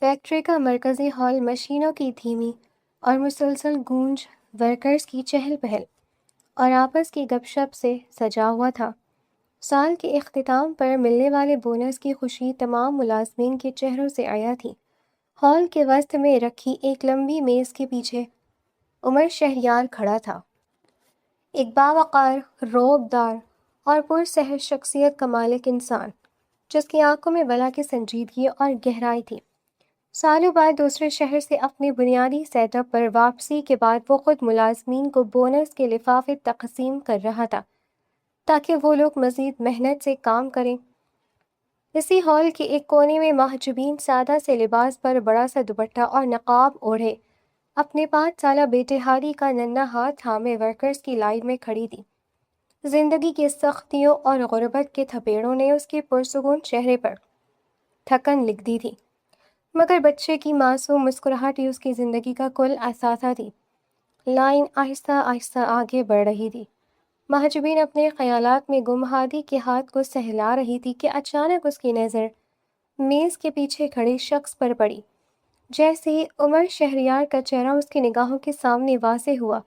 Factory کا مرکزی hall مشینوں کی دھیمی اور مسلسل گونج، ورکرز کی چہل پہل اور آپس کی گپ شپ سے سجا ہوا تھا۔ سال کے اختتام پر ملنے والے بونس کی خوشی تمام ملازمین کے چہروں سے عیا تھی۔ ہال کے وسط میں رکھی ایک لمبی میز کے پیچھے عمر شہریار کھڑا تھا، ایک باوقار، رعب دار اور پرسحر شخصیت کا مالک انسان، جس کی آنکھوں میں بلا کی سنجیدگی اور گہرائی تھی۔ سالوں بعد دوسرے شہر سے اپنے بنیادی سیٹ اپ پر واپسی کے بعد وہ خود ملازمین کو بونس کے لفافے تقسیم کر رہا تھا تاکہ وہ لوگ مزید محنت سے کام کریں۔ اسی ہال کے ایک کونے میں محجوبین سادہ سے لباس پر بڑا سا دوپٹہ اور نقاب اوڑھے اپنے 5 سالہ بیٹے ہادی کا ننھا ہاتھ تھامے ورکرز کی لائن میں کھڑی تھی۔ زندگی کی سختیوں اور غربت کے تھپیڑوں نے اس کے پرسکون چہرے پر تھکن لکھ دی تھی، مگر بچے کی معصوم مسکراہٹ ہی اس کی زندگی کا کل اثاثہ تھی۔ لائن آہستہ آہستہ آگے بڑھ رہی تھی، محجوبین اپنے خیالات میں گم۔ ہادی کے ہاتھ کو سہلا رہی تھی کہ اچانک اس کی نظر میز کے پیچھے کھڑے شخص پر پڑی۔ جیسے ہی عمر شہریار کا چہرہ اس کی نگاہوں کے سامنے واضح ہوا،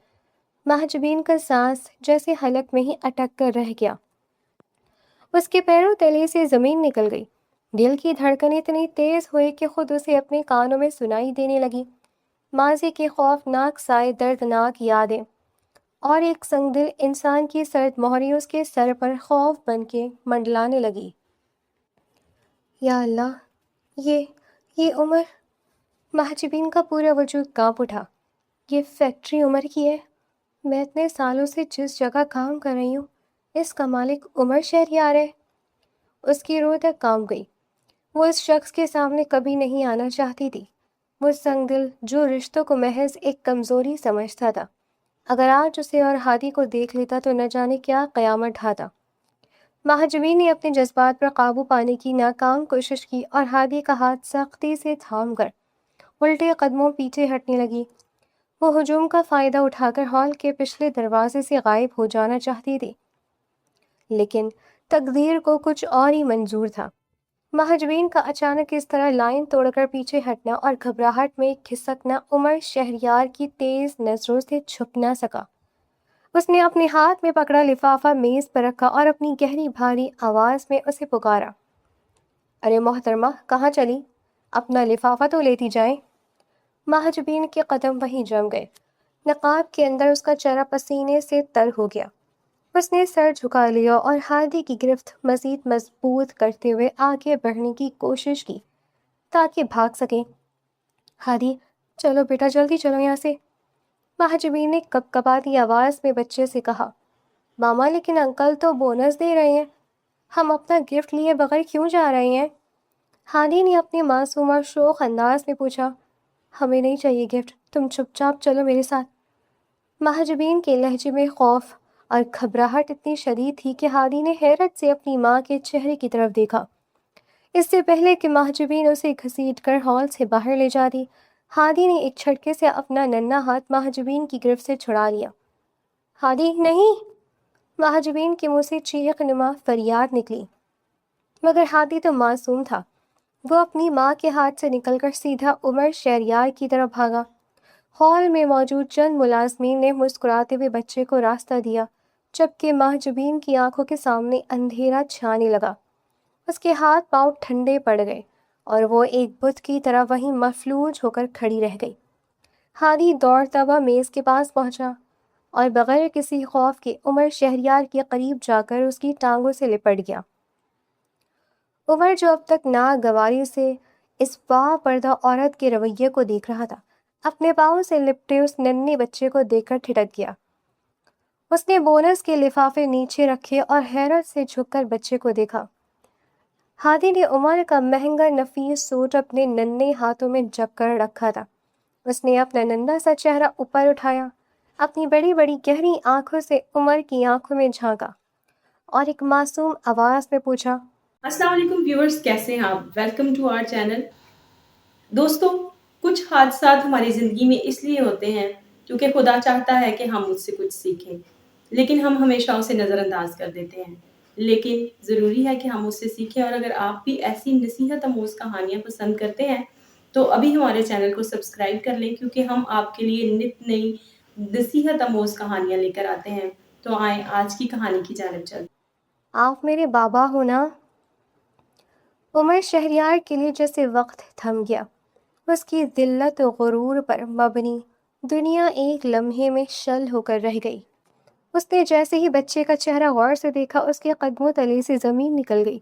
محجوبین کا سانس جیسے حلق میں ہی اٹک کر رہ گیا۔ اس کے پیروں تلے سے زمین نکل گئی، دل کی دھڑکن اتنی تیز ہوئی کہ خود اسے اپنے کانوں میں سنائی دینے لگی۔ ماضی کے خوفناک سائے، دردناک یادیں اور ایک سنگ دل انسان کی سرد مہری اس کے سر پر خوف بن کے منڈلانے لگی۔ یا اللہ، یہ عمر! محجوبین کا پورا وجود کانپ اٹھا۔ یہ فیکٹری عمر کی ہے؟ میں اتنے سالوں سے جس جگہ کام کر رہی ہوں، اس کا مالک عمر شہریار ہے؟ اس کی روح تک کانپ گئی۔ وہ اس شخص کے سامنے کبھی نہیں آنا چاہتی تھی، وہ سنگ دل جو رشتوں کو محض ایک کمزوری سمجھتا تھا۔ اگر آج اسے اور ہادی کو دیکھ لیتا تو نہ جانے کیا قیامت ڈھاتا۔ محجوبین نے اپنے جذبات پر قابو پانے کی ناکام کوشش کی اور ہادی کا ہاتھ سختی سے تھام کر الٹے قدموں پیچھے ہٹنے لگی۔ وہ ہجوم کا فائدہ اٹھا کر ہال کے پچھلے دروازے سے غائب ہو جانا چاہتی تھی، لیکن تقدیر کو کچھ اور ہی منظور تھا۔ محجوبین کا اچانک اس طرح لائن توڑ کر پیچھے ہٹنا اور گھبراہٹ میں کھسکنا عمر شہریار کی تیز نظروں سے چھپ نہ سکا۔ اس نے اپنے ہاتھ میں پکڑا لفافہ میز پر رکھا اور اپنی گہری بھاری آواز میں اسے پکارا، ارے محترمہ، کہاں چلی؟ اپنا لفافہ تو لیتی جائیں۔ محجوبین کے قدم وہیں جم گئے، نقاب کے اندر اس کا چہرہ پسینے سے تر ہو گیا۔ اس نے سر جھکا لیا اور ہادی کی گرفت مزید مضبوط کرتے ہوئے آگے بڑھنے کی کوشش کی تاکہ بھاگ سکے۔ ہادی، چلو بیٹا، جلدی چلو یہاں سے، محجوبین نے کپکپاتی آواز میں بچے سے کہا۔ ماما، لیکن انکل تو بونس دے رہے ہیں، ہم اپنا گفٹ لیے بغیر کیوں جا رہے ہیں؟ ہادی نے اپنے معصوم اور شوخ انداز میں پوچھا۔ ہمیں نہیں چاہیے گفٹ، تم چپ چاپ چلو میرے ساتھ۔ محجوبین کے لہجے میں خوف اور گھبراہٹ اتنی شدید تھی کہ ہادی نے حیرت سے اپنی ماں کے چہرے کی طرف دیکھا۔ اس سے پہلے کہ محجوبین اسے گھسیٹ کر ہال سے باہر لے جاتی، ہادی نے ایک جھٹکے سے اپنا ننھا ہاتھ محجوبین کی گرفت سے چھڑا لیا۔ ہادی، نہیں! محجوبین کے منہ سے چیخ نما فریاد نکلی، مگر ہادی تو معصوم تھا۔ وہ اپنی ماں کے ہاتھ سے نکل کر سیدھا عمر شہریار کی طرف بھاگا۔ ہال میں موجود چند ملازمین نے مسکراتے ہوئے بچے کو راستہ دیا، جبکہ محجوبین کی آنکھوں کے سامنے اندھیرا چھانے لگا۔ اس کے ہاتھ پاؤں ٹھنڈے پڑ گئے اور وہ ایک بت کی طرح وہیں مفلوج ہو کر کھڑی رہ گئی۔ ہادی دوڑتا ہوا میز کے پاس پہنچا اور بغیر کسی خوف کے عمر شہریار کے قریب جا کر اس کی ٹانگوں سے لپٹ گیا۔ عمر، جو اب تک ناگواری سے اس وا پردہ عورت کے رویے کو دیکھ رہا تھا، اپنے پاؤں سے لپٹے اس ننھے بچے کو دیکھ کر ٹھٹک گیا۔ اس نے بونس کے لفافے نیچے رکھے اور حیرت سے جھک کر بچے کو دیکھا۔ ہادی نے عمر کا مہنگا نفیس سوٹ اپنے ننھے ہاتھوں میں جکڑ کر رکھا تھا۔ اس نے اپنا ننھا سا چہرہ اوپر اٹھایا، اپنی بڑی بڑی گہری آنکھوں سے عمر کی آنکھوں میں جھانکا اور ایک معصوم آواز میں پوچھا، السلام علیکم ویورز، کیسے ہیں آپ؟ Welcome to our channel. دوستوں، کچھ حادثات ہماری زندگی میں اس لیے ہوتے ہیں کیونکہ خدا چاہتا ہے کہ ہم اس سے کچھ سیکھیں، لیکن ہم ہمیشہ اسے نظر انداز کر دیتے ہیں۔ لیکن ضروری ہے کہ ہم اس سے سیکھیں، اور اگر آپ بھی ایسی نصیحت آموز کہانیاں پسند کرتے ہیں تو ابھی ہمارے چینل کو سبسکرائب کر لیں، کیونکہ ہم آپ کے لیے نت نئی نصیحت آموز کہانیاں لے کر آتے ہیں۔ تو آئیں آج کی کہانی کی جانب چلتے ہیں۔ آپ میرے بابا ہو نا؟ عمر شہریار کے لیے جیسے وقت تھم گیا، اس کی ذلت و غرور پر مبنی دنیا ایک لمحے میں شل ہو کر رہ گئی۔ اس نے جیسے ہی بچے کا چہرہ غور سے دیکھا، اس کے قدموں تلے سے زمین نکل گئی۔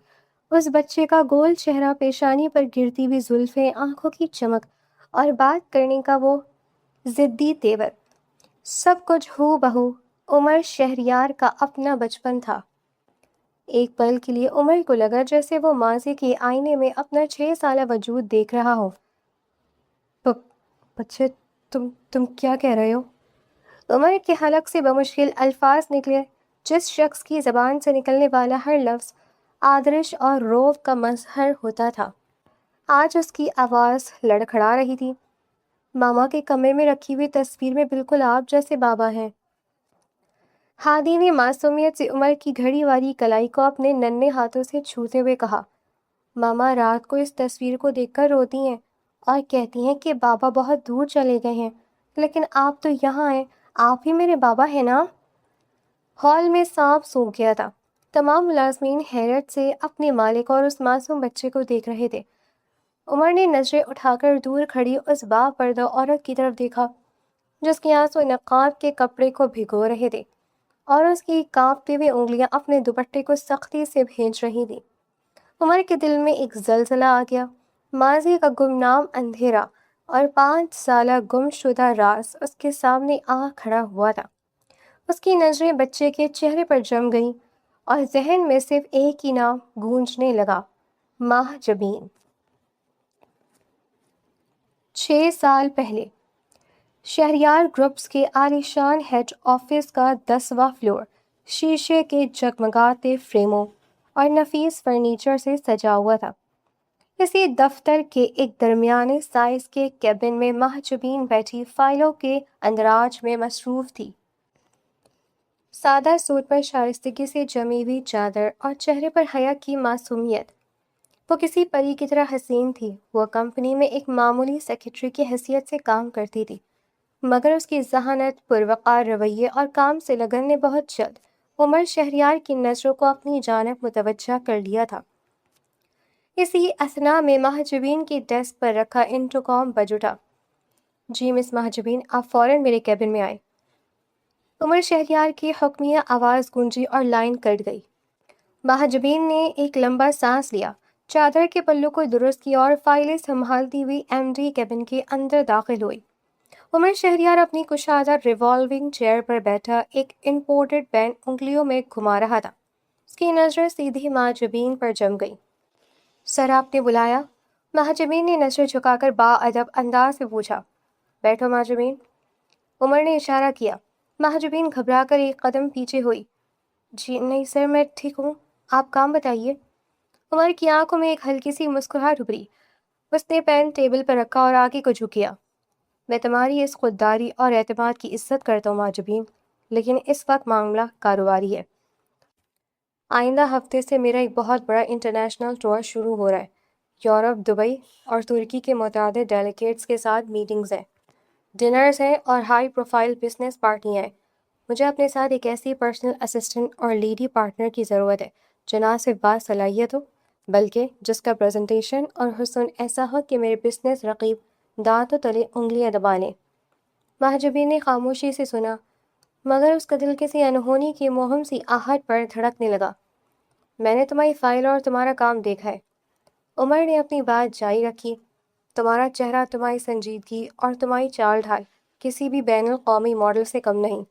اس بچے کا گول چہرہ، پیشانی پر گرتی ہوئی زلفیں، آنکھوں کی چمک اور بات کرنے کا وہ ضدی تیور، سب کچھ ہو بہو عمر شہریار کا اپنا بچپن تھا۔ ایک پل کے لیے عمر کو لگا جیسے وہ ماضی کے آئینے میں اپنا 6 سالہ وجود دیکھ رہا ہو۔ بچے، تم کیا کہہ رہے ہو؟ عمر کے حلق سے بمشکل الفاظ نکلے، جس شخص کی زبان سے نکلنے والا ہر لفظ آدرش اور روب کا مظہر ہوتا تھا۔ آج اس کی آواز لڑکھڑا رہی تھی۔ ماما کے کمرے میں رکھی ہوئی تصویر میں بالکل آپ جیسے بابا ہیں۔ ہادی نے معصومیت سے عمر کی گھڑی والی کلائی کو اپنے ننھے ہاتھوں سے چھوتے ہوئے کہا، ماما رات کو اس تصویر کو دیکھ کر روتی ہیں اور کہتی ہیں کہ بابا بہت دور چلے گئے ہیں، لیکن آپ تو یہاں ہیں، آپ ہی میرے بابا ہیں نا؟ ہال میں سانپ سونپ گیا تھا۔ تمام ملازمین حیرت سے اپنے مالک اور اس معصوم بچے کو دیکھ رہے تھے۔ عمر نے نظریں اٹھا کر دور کھڑی اس با پردہ عورت کی طرف دیکھا، جس کے آنسو نقاب کے کپڑے کو بھگو رہے تھے اور اس کی کانپتی ہوئی انگلیاں اپنے دوپٹے کو سختی سے بھینچ رہی تھیں۔ عمر کے دل میں ایک زلزلہ آ گیا۔ ماضی کا گمنام اندھیرا اور 5 سالہ گم شدہ راز اس کے سامنے آ کھڑا ہوا تھا۔ اس کی نظریں بچے کے چہرے پر جم گئیں اور ذہن میں صرف ایک ہی نام گونجنے لگا، ماہ جبین۔ 6 سال پہلے شہریار گروپس کے عالیشان ہیڈ آفس کا 10واں فلور شیشے کے جگمگاتے فریموں اور نفیس فرنیچر سے سجا ہوا تھا۔ اسی دفتر کے ایک درمیانے سائز کے کیبن میں ماہ جبین بیٹھی فائلوں کے اندراج میں مصروف تھی۔ سادہ سوٹ پر شائستگی سے جمی ہوئی چادر اور چہرے پر حیا کی معصومیت، وہ کسی پری کی طرح حسین تھی۔ وہ کمپنی میں ایک معمولی سیکرٹری کی حیثیت سے کام کرتی تھی، مگر اس کی ذہانت، پروقار رویے اور کام سے لگن نے بہت جلد عمر شہریار کی نظروں کو اپنی جانب متوجہ کر لیا تھا۔ اسی اثنا میں ماہ جبین کی ڈیسک پر رکھا انٹرکام بج اٹھا۔ جی مس ماہ جبین، آپ فوراً میرے کیبن میں آئے۔ عمر شہریار کی حکمیہ آواز گونجی اور لائن کٹ گئی۔ ماہ جبین نے ایک لمبا سانس لیا، چادر کے پلوں کو درست کیا اور فائلیں سنبھالتی ہوئی ایم ڈی کیبن کے اندر داخل ہوئی۔ عمر شہریار اپنی کشادہ ریوالونگ چیئر پر بیٹھا ایک امپورٹڈ پین انگلیوں میں گھما رہا تھا۔ اس کی نظریں سیدھی ماہ جبین پر جم گئی۔ سر، آپ نے بلایا؟ ماہ جبین نے نظریں جھکا کر باادب انداز سے پوچھا۔ بیٹھو ماہ جبین۔ عمر نے اشارہ کیا۔ ماہ جبین گھبرا کر ایک قدم پیچھے ہوئی۔ جی نہیں سر، میں ٹھیک ہوں، آپ کام بتائیے۔ عمر کی آنکھوں میں ایک ہلکی سی مسکراہٹ ابھری۔ اس نے پین ٹیبل پر رکھا اور آگے کو جھکیا۔ میں تمہاری اس خودداری اور اعتماد کی عزت کرتا ہوں ماہ جبین، لیکن اس وقت معاملہ کاروباری ہے۔ آئندہ ہفتے سے میرا ایک بہت بڑا انٹرنیشنل ٹور شروع ہو رہا ہے۔ یورپ، دبئی اور ترکی کے متعدد ڈیلیگیٹس کے ساتھ میٹنگز ہیں، ڈنرز ہیں اور ہائی پروفائل بزنس پارٹیاں ہیں۔ مجھے اپنے ساتھ ایک ایسی پرسنل اسسٹنٹ اور لیڈی پارٹنر کی ضرورت ہے جو نہ صرف باصلاحیت ہو، بلکہ جس کا پریزنٹیشن اور حسن ایسا ہو کہ میرے بزنس رقیب دانتوں تلے انگلیاں دبا لیں۔ ماہ جبین نے خاموشی سے سنا، مگر اس کا دل کسی انہونی کی مہم سی آہٹ پر دھڑکنے لگا۔ میں نے تمہاری فائل اور تمہارا کام دیکھا ہے۔ عمر نے اپنی بات جاری رکھی۔ تمہارا چہرہ، تمہاری سنجیدگی اور تمہاری چال ڈھال کسی بھی بین الاقوامی ماڈل سے کم نہیں۔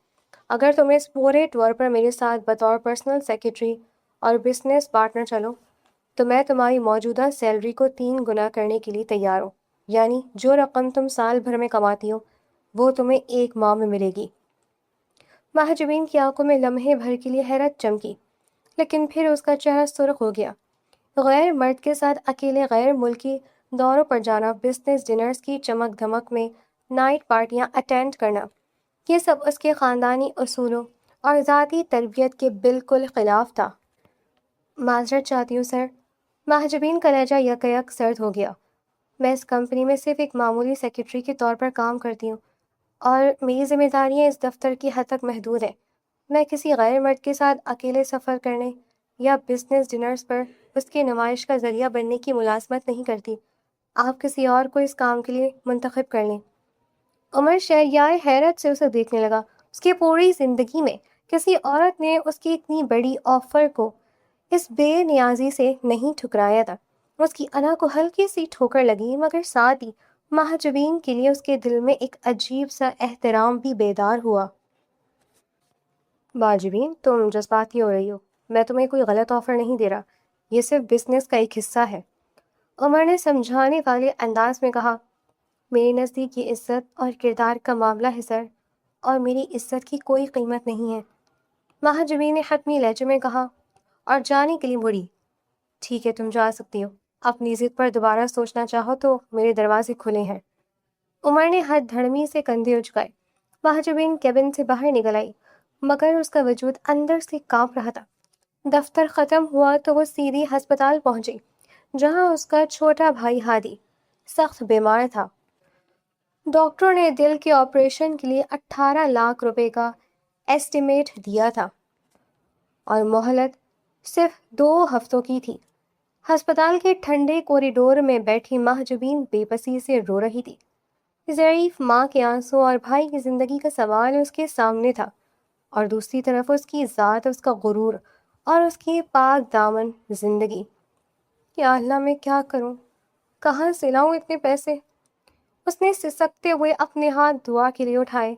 اگر تم اس پورے ٹور پر میرے ساتھ بطور پرسنل سیکرٹری اور بزنس پارٹنر چلو تو میں تمہاری موجودہ سیلری کو 3 گنا کرنے کے لیے تیار ہوں، یعنی جو رقم تم سال بھر میں کماتی ہو وہ تمہیں 1 ماہ میں ملے گی۔ ماہ جبین کی آنکھوں میں لمحے بھر کے لیے حیرت چمکی، لیکن پھر اس کا چہرہ سرخ ہو گیا۔ غیر مرد کے ساتھ اکیلے غیر ملکی دوروں پر جانا، بزنس ڈنرز کی چمک دھمک میں نائٹ پارٹیاں اٹینڈ کرنا، یہ سب اس کے خاندانی اصولوں اور ذاتی تربیت کے بالکل خلاف تھا۔ معذرت چاہتی ہوں سر۔ ماہ جبین کا لہجہ یکایک سرد ہو گیا۔ میں اس کمپنی میں صرف ایک معمولی سیکرٹری کے طور پر کام کرتی ہوں اور میری ذمہ داریاں اس دفتر کی حد تک محدود ہیں۔ میں کسی غیر مرد کے ساتھ اکیلے سفر کرنے یا بزنس ڈنرز پر اس کی نمائش کا ذریعہ بننے کی ملازمت نہیں کرتی۔ آپ کسی اور کو اس کام کے لیے منتخب کر لیں۔ عمر شہریار حیرت سے اسے دیکھنے لگا۔ اس کی پوری زندگی میں کسی عورت نے اس کی اتنی بڑی آفر کو اس بے نیازی سے نہیں ٹھکرایا تھا۔ اس کی انا کو ہلکی سی ٹھوکر لگی، مگر ساتھ ہی مہاجبین کے لیے اس کے دل میں ایک عجیب سا احترام بھی بیدار ہوا۔ مہاجبین، تم جذباتی ہو رہی ہو۔ میں تمہیں کوئی غلط آفر نہیں دے رہا، یہ صرف بزنس کا ایک حصہ ہے۔ عمر نے سمجھانے والے انداز میں کہا، میرے نزدیک یہ عزت اور کردار کا معاملہ ہے سر، اور میری عزت کی کوئی قیمت نہیں ہے۔ مہاجبین نے حتمی لہجے میں کہا، اور جانے کے لیے مڑی۔ ٹھیک ہے، تم جا سکتی ہو۔ اپنی ضد پر دوبارہ سوچنا چاہو تو میرے دروازے کھلے ہیں۔ عمر نے ہتھ دھڑمی سے کندھے اچکائے۔ مہاجبین کیبن سے باہر نکل آئی، مگر اس کا وجود اندر سے کانپ رہا تھا۔ دفتر ختم ہوا تو وہ سیدھی ہسپتال پہنچی، جہاں اس کا چھوٹا بھائی ہادی سخت بیمار تھا۔ ڈاکٹروں نے دل کے آپریشن کے لیے 18 لاکھ روپے کا ایسٹیمیٹ دیا تھا، اور مہلت صرف 2 ہفتوں کی تھی۔ ہسپتال کے ٹھنڈے کوریڈور میں بیٹھی مہاجبین بے بسی سے رو رہی تھی۔ ضعیف ماں کے آنسو اور بھائی کی زندگی کا سوال اس کے سامنے تھا، اور دوسری طرف اس کی ذات، اس کا غرور اور اس کی پاک دامن زندگی۔ یا اللہ، میں کیا کروں؟ کہاں سے لاؤں اتنے پیسے؟ اس نے سسکتے ہوئے اپنے ہاتھ دعا کے لیے اٹھائے۔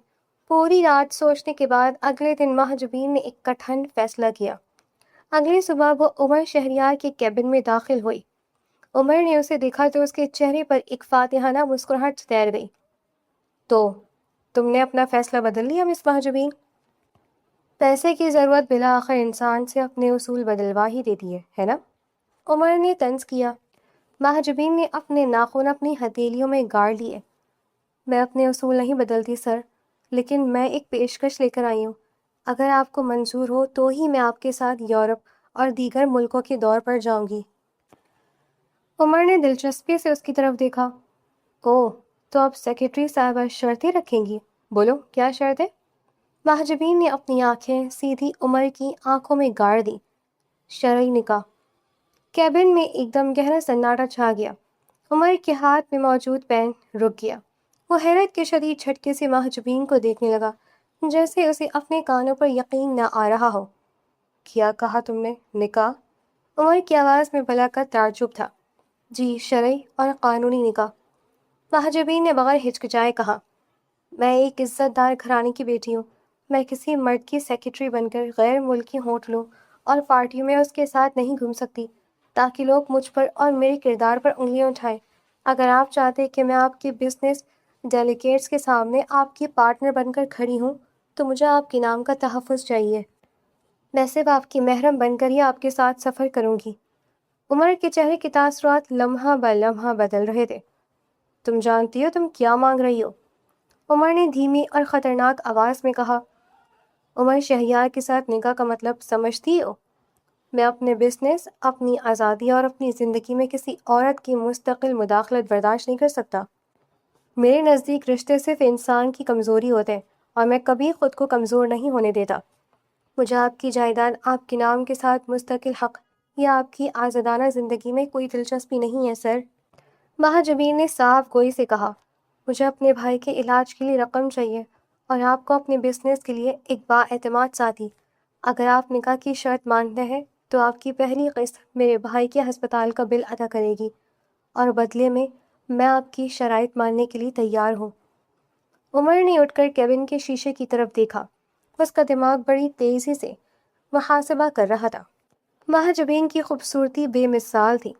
پوری رات سوچنے کے بعد اگلے دن مہاجبین نے ایک کٹھن فیصلہ کیا۔ اگلی صبح وہ عمر شہریار کے کیبن میں داخل ہوئی۔ عمر نے اسے دیکھا تو اس کے چہرے پر ایک فاتحانہ مسکراہٹ تیر گئی۔ تو تم نے اپنا فیصلہ بدل لیا مس مہاجبین؟ پیسے کی ضرورت بالآخر انسان سے اپنے اصول بدلوا ہی دیتی ہے نا؟ عمر نے طنز کیا۔ مہاجبین نے اپنے ناخن اپنی ہتھیلیوں میں گاڑ لیے۔ میں اپنے اصول نہیں بدلتی سر، لیکن میں ایک پیشکش لے کر آئی ہوں۔ اگر آپ کو منظور ہو تو ہی میں آپ کے ساتھ یورپ اور دیگر ملکوں کے دور پر جاؤں گی۔ عمر نے دلچسپی سے اس کی طرف دیکھا۔ اوہ، تو اب سیکرٹری صاحبہ شرطیں رکھیں گی؟ بولو، کیا شرط ہے؟ مہاجبین نے اپنی آنکھیں سیدھی عمر کی آنکھوں میں گاڑ دی۔ شرعی نکاح۔ کیبن میں ایک دم گہرا سناٹا چھا گیا۔ عمر کے ہاتھ میں موجود پین رک گیا۔ وہ حیرت کے شدید جھٹکے سے مہاجبین کو دیکھنے لگا، جیسے اسے اپنے کانوں پر یقین نہ آ رہا ہو۔ کیا کہا تم نے؟ نکاح؟ عمر کی آواز میں بلا کر تعجب تھا۔ جی، شرعی اور قانونی نکاح۔ مہاجبین نے بغیر ہچکچائے کہا، میں ایک عزت دار گھرانے کی بیٹی ہوں۔ میں کسی مرد کی سیکرٹری بن کر غیر ملکی ہوٹلوں اور پارٹیوں میں اس کے ساتھ نہیں گھوم سکتی تاکہ لوگ مجھ پر اور میرے کردار پر انگلیاں اٹھائیں۔ اگر آپ چاہتے کہ میں آپ کے بزنس ڈیلیگیٹس کے سامنے آپ کی پارٹنر بن کر کھڑی ہوں تو مجھے آپ کے نام کا تحفظ چاہیے۔ میں صرف آپ کی محرم بن کر ہی آپ کے ساتھ سفر کروں گی۔ عمر کے چہرے کے تاثرات لمحہ بہ لمحہ بدل رہے تھے۔ تم جانتی ہو تم کیا مانگ رہی ہو؟ عمر نے دھیمی اور خطرناک آواز میں کہا۔ عمر شہریار کے ساتھ نکاح کا مطلب سمجھتی ہو؟ میں اپنے بزنس، اپنی آزادی اور اپنی زندگی میں کسی عورت کی مستقل مداخلت برداشت نہیں کر سکتا۔ میرے نزدیک رشتے صرف انسان کی کمزوری ہوتے ہیں، اور میں کبھی خود کو کمزور نہیں ہونے دیتا۔ مجھے آپ کی جائیداد، آپ کے نام کے ساتھ مستقل حق یا آپ کی آزادانہ زندگی میں کوئی دلچسپی نہیں ہے سر۔ مہاجبین نے صاف گوئی سے کہا، مجھے اپنے بھائی کے علاج کے لیے رقم چاہیے، اور آپ کو اپنے بزنس کے لیے ایک بااعتماد ساتھی۔ اگر آپ نکاح کی شرط مانتے ہیں تو آپ کی پہلی قسط میرے بھائی کے ہسپتال کا بل ادا کرے گی، اور بدلے میں آپ کی شرائط ماننے کے لیے تیار ہوں۔ عمر نے اٹھ کر کیبن کے شیشے کی طرف دیکھا۔ اس کا دماغ بڑی تیزی سے محاسبہ کر رہا تھا۔ مہاجبین کی خوبصورتی بے مثال تھی،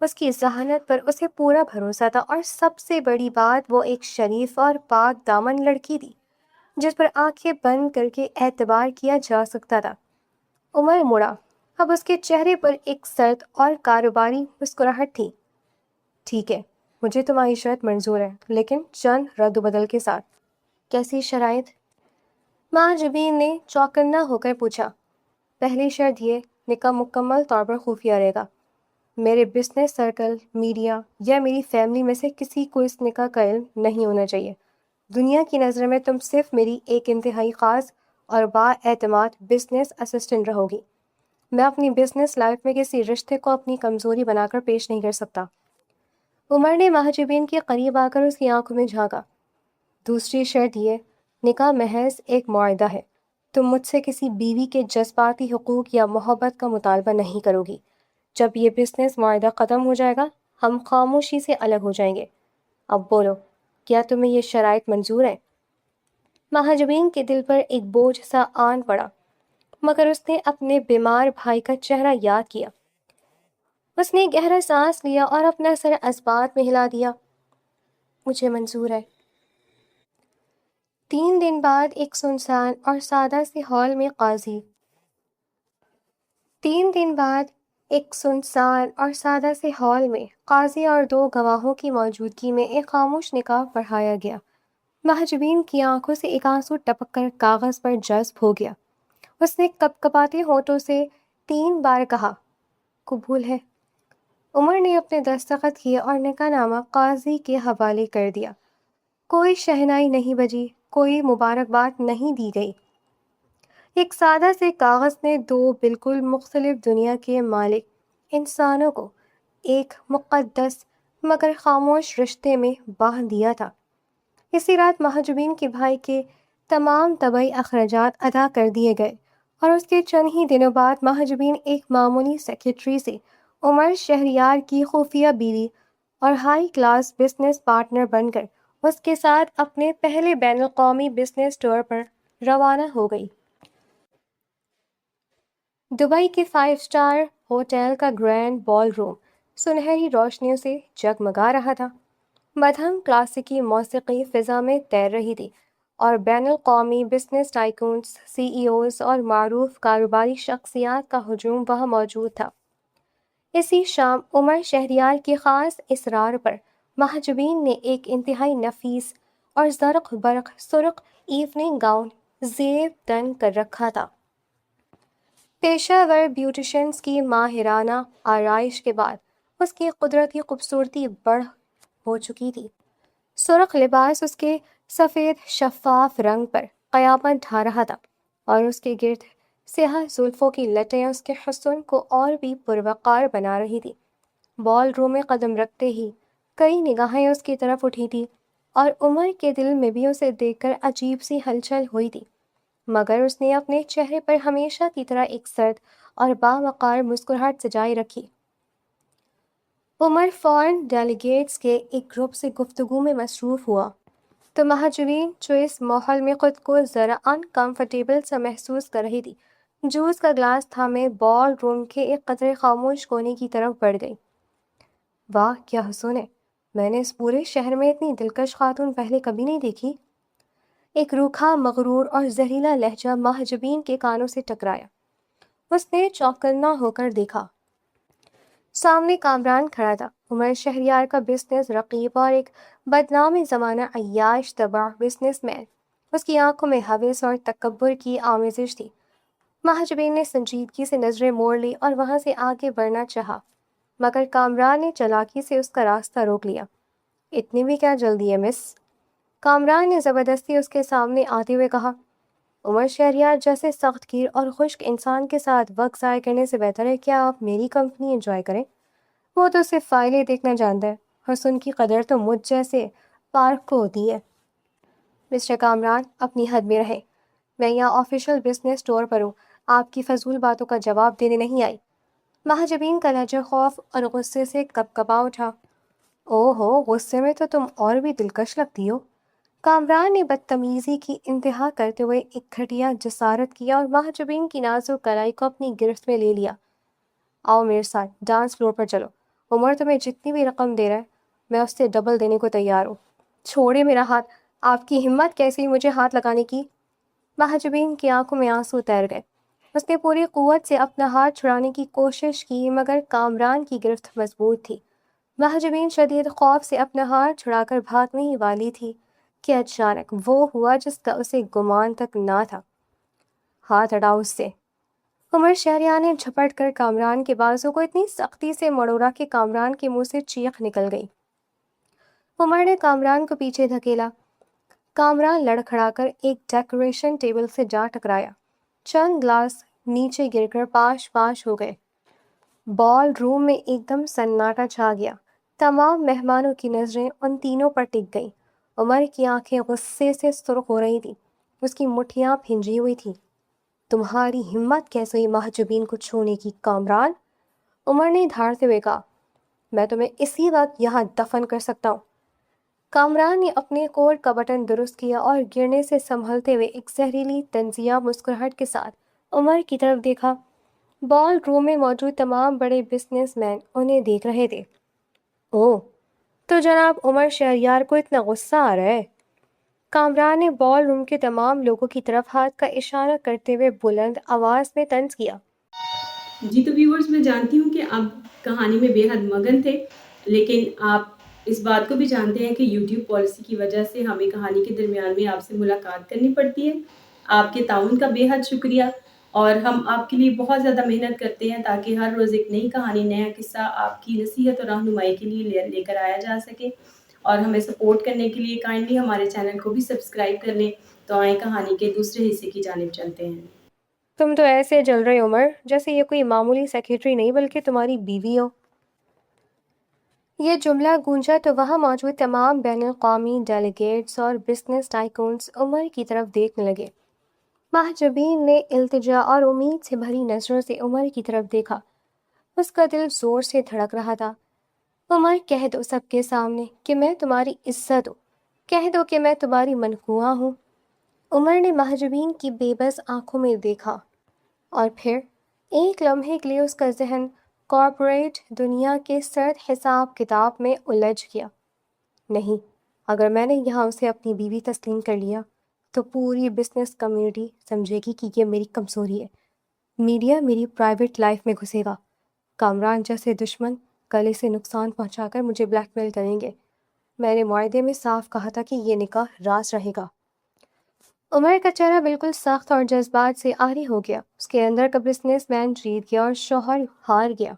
اس کی ذہانت پر اسے پورا بھروسہ تھا، اور سب سے بڑی بات، وہ ایک شریف اور پاک دامن لڑکی تھی جس پر آنکھیں بند کر کے اعتبار کیا جا سکتا تھا۔ عمر مڑا۔ اب اس کے چہرے پر ایک سرد اور کاروباری مسکراہٹ تھی۔ ٹھیک ہے، مجھے تمہاری شرط منظور ہے، لیکن چند رد و بدل کے ساتھ۔ کیسی شرائط؟ مہاجبین نے چوکنا ہو کر پوچھا۔ پہلی شرط یہ، نکاح مکمل طور پر خفیہ رہے گا۔ میرے بزنس سرکل، میڈیا یا میری فیملی میں سے کسی کو اس نکاح کا علم نہیں ہونا چاہیے۔ دنیا کی نظر میں تم صرف میری ایک انتہائی خاص اور بااعتماد بزنس اسسٹنٹ رہو گی۔ میں اپنی بزنس لائف میں کسی رشتے کو اپنی کمزوری بنا کر پیش نہیں کر سکتا۔ عمر نے محجبین کے قریب آ کر اس کی آنکھوں میں جھانکا۔ دوسری شرط یہ، نکاح محض ایک معاہدہ ہے۔ تم مجھ سے کسی بیوی کے جذباتی حقوق یا محبت کا مطالبہ نہیں کرو گی۔ جب یہ بزنس معاہدہ ختم ہو جائے گا، ہم خاموشی سے الگ ہو جائیں گے۔ اب بولو، کیا تمہیں یہ شرائط منظور ہیں؟ محجبین کے دل پر ایک بوجھ سا آن پڑا، مگر اس نے اپنے بیمار بھائی کا چہرہ یاد کیا۔ اس نے گہرا سانس لیا اور اپنا سر اسبات میں ہلا دیا۔ مجھے منظور ہے۔ 3 دن بعد ایک سنسان اور سادہ سی ہال میں قاضی 2 گواہوں کی موجودگی میں ایک خاموش نکاح پڑھایا گیا۔ محجبین کی آنکھوں سے ایک آنسو ٹپک کر کاغذ پر جذب ہو گیا۔ اس نے کپکپاتے ہونٹوں سے 3 بار کہا، قبول ہے۔ عمر نے اپنے دستخط کیے اور نکاح نامہ قاضی کے حوالے کر دیا۔ کوئی شہنائی نہیں بجی، کوئی مبارکباد نہیں دی گئی۔ ایک سادہ سے کاغذ نے 2 بالکل مختلف دنیا کے مالک انسانوں کو ایک مقدس مگر خاموش رشتے میں باندھ دیا تھا۔ اسی رات محجوبین کے بھائی کے تمام طبعی اخراجات ادا کر دیے گئے اور اس کے چند ہی دنوں بعد محجوبین ایک معمولی سیکرٹری سے عمر شہریار کی خفیہ بیوی اور ہائی کلاس بزنس پارٹنر بن کر اس کے ساتھ اپنے پہلے بین الاقوامی بزنس ٹور پر روانہ ہو گئی۔ دبئی کے 5 اسٹار ہوٹل کا گرینڈ بال روم سنہری روشنیوں سے جگمگا رہا تھا۔ مدھم کلاسیکی موسیقی فضا میں تیر رہی تھی اور بین الاقوامی بزنس ٹائکونز، سی ای اوز اور معروف کاروباری شخصیات کا ہجوم وہاں موجود تھا۔ اسی شام عمر شہریار کے خاص اصرار پر محجوبین نے ایک انتہائی نفیس اور زرق برق سرخ ایوننگ گاؤن زیب تن کر رکھا تھا۔ پیشہ ور بیوٹیشنز کی ماہرانہ آرائش کے بعد اس کی قدرتی خوبصورتی بڑھ ہو چکی تھی۔ سرخ لباس اس کے سفید شفاف رنگ پر قیامت ڈھا رہا تھا اور اس کے گرد سیاہ زلفوں کی لٹیں اس کے حسن کو اور بھی پروقار بنا رہی تھی۔ بال روم میں قدم رکھتے ہی کئی نگاہیں اس کی طرف اٹھی تھی اور عمر کے دل میں بھی اسے دیکھ کر عجیب سی ہلچل ہوئی تھی، مگر اس نے اپنے چہرے پر ہمیشہ کی طرح ایک سرد اور باوقار مسکراہٹ سجائے رکھی۔ عمر فورن ڈیلیگیٹس کے ایک گروپ سے گفتگو میں مصروف ہوا تو محجوبین جو اس ماحول میں خود کو ذرا انکمفرٹیبل سا محسوس کر رہی تھی، جوس کا گلاس تھامے بال روم کے ایک قدرے خاموش کونے کی طرف بڑھ گئی۔ واہ کیا حسن ہے، میں نے اس پورے شہر میں اتنی دلکش خاتون پہلے کبھی نہیں دیکھی۔ ایک روکھا مغرور اور زہریلا لہجہ محجوبین کے کانوں سے ٹکرایا۔ اس نے چوکنا ہو کر دیکھا۔ سامنے کامران کھڑا تھا، عمر شہریار کا بزنس رقیب اور ایک بدنام زمانہ عیاش طبع بزنس مین۔ اس کی آنکھوں میں ہوس اور تکبر کی آمیزش تھی۔ محجوبین نے سنجیدگی سے نظریں موڑ لی اور وہاں سے آگے بڑھنا چاہا، مگر کامران نے چالاکی سے اس کا راستہ روک لیا۔ اتنی بھی کیا جلدی ہے مس؟ کامران نے زبردستی اس کے سامنے آتے ہوئے کہا۔ عمر شہریار جیسے سخت گیر اور خشک انسان کے ساتھ وقت ضائع کرنے سے بہتر ہے کیا آپ میری کمپنی انجوائے کریں۔ وہ تو صرف فائلیں دیکھنا جانتا ہے، حسن کی قدر تو مجھ جیسے پارک کو ہوتی ہے۔ مسٹر کامران اپنی حد میں رہیں، میں یہاں آفیشیل بزنس ٹور پر ہوں، آپ کی فضول باتوں کا جواب دینے نہیں آئی۔ محجوبین کا لہجہ خوف اور غصے سے کپکپا اٹھا۔ او ہو، غصے میں تو تم اور بھی دلکش لگتی ہو۔ کامران نے بدتمیزی کی انتہا کرتے ہوئے ایک گھٹیا جسارت کیا اور محجوبین کی نازک کلائی کو اپنی گرفت میں لے لیا۔ آؤ میرے ساتھ ڈانس فلور پر چلو، عمر تمہیں جتنی بھی رقم دے رہا ہے میں اس سے ڈبل دینے کو تیار ہوں۔ چھوڑے میرا ہاتھ، آپ کی ہمت کیسی مجھے ہاتھ لگانے کی؟ محجوبین کی آنکھوں میں آنسو تیر گئے۔ اس نے پوری قوت سے اپنا ہاتھ چھڑانے کی کوشش کی مگر کامران کی گرفت مضبوط تھی۔ محجوبین شدید خوف سے اپنا ہاتھ چھڑا کر بھاگنے ہی والی تھی کہ اچانک وہ ہوا جس کا اسے گمان تک نہ تھا۔ ہاتھ ہٹاؤ اس سے، عمر شہریار نے جھپٹ کر کامران کے بازو کو اتنی سختی سے مڑوڑا کہ کامران کے منہ سے چیخ نکل گئی۔ عمر نے کامران کو پیچھے دھکیلا۔ کامران لڑکھڑا کر ایک ڈیکوریشن ٹیبل سے جا ٹکرایا۔ چند گلاس نیچے گر کر پاش پاش ہو گئے۔ بال روم میں ایک دم سناٹا چھا گیا۔ تمام مہمانوں کی نظریں ان تینوں پر ٹک گئیں۔ عمر کی آنکھیں غصے سے سرخ ہو رہی تھیں، اس کی مٹھیاں بھنجی ہوئی تھیں۔ تمہاری ہمت کیسے ہوئی محجوبین کو چھونے کی کامران؟ عمر نے دھاڑتے ہوئے کہا۔ میں تمہیں اسی وقت یہاں دفن کر سکتا ہوں۔ کامران نے اپنے کوٹ کا بٹن درست کیا اور گرنے سے سنبھلتے ہوئے ایک زہریلی طنزیہ مسکراہٹ کے ساتھ عمر کی طرف دیکھا۔ بال روم میں موجود تمام بڑے بزنس مین انہیں دیکھ رہے تھے۔ اوہ، تو جناب عمر شہریار کو اتنا غصہ آ رہا ہے؟ کامران نے بال روم کے تمام لوگوں کی طرف ہاتھ کا اشارہ کرتے ہوئے بلند آواز میں طنز کیا۔ جی تو ویورز، میں جانتی ہوں کہ آپ کہانی میں بے حد مگن تھے، لیکن آپ اس بات کو بھی جانتے ہیں کہ یوٹیوب پالیسی کی وجہ سے ہمیں کہانی کے درمیان میں آپ سے ملاقات کرنی پڑتی ہے۔ آپ کے تعاون کا بے حد شکریہ، اور ہم آپ کے لیے بہت زیادہ محنت کرتے ہیں تاکہ ہر روز ایک نئی کہانی، نیا قصہ آپ کی نصیحت اور رہنمائی کے لیے لے کر آیا جا سکے۔ اور ہمیں سپورٹ کرنے کے لیے کائنڈلی ہمارے چینل کو بھی سبسکرائب کر لیں۔ تو آئیں کہانی کے دوسرے حصے کی جانب چلتے ہیں۔ تم تو ایسے جل رہے عمر جیسے یہ کوئی معمولی سیکرٹری نہیں بلکہ تمہاری بیوی ہو۔ یہ جملہ گونجا تو وہاں موجود تمام بین الاقوامی ڈیلیگیٹس اور بزنس ٹائکونز عمر کی طرف دیکھنے لگے۔ محجوبین نے التجا اور امید سے بھری نظروں سے عمر کی طرف دیکھا۔ اس کا دل زور سے دھڑک رہا تھا۔ عمر، کہہ دو سب کے سامنے کہ میں تمہاری عزت ہوں، کہہ دو کہ میں تمہاری منقوہ ہوں۔ عمر نے محجوبین کی بے بس آنکھوں میں دیکھا، اور پھر ایک لمحے کے لیے اس کا ذہن کارپوریٹ دنیا کے سرد حساب کتاب میں الجھ گیا۔ نہیں، اگر میں نے یہاں اسے اپنی بیوی تسلیم کر لیا تو پوری بزنس کمیونٹی سمجھے گی کہ یہ میری کمزوری ہے۔ میڈیا میری پرائیویٹ لائف میں گھسے گا۔ کامران جیسے دشمن کل اسے نقصان پہنچا کر مجھے بلیک میل کریں گے۔ میں نے معاہدے میں صاف کہا تھا کہ یہ نکاح راز رہے گا۔ عمر کا چہرہ بالکل سخت اور جذبات سے عاری ہو گیا۔ اس کے اندر کا بزنس مین جیت گیا اور شوہر ہار گیا۔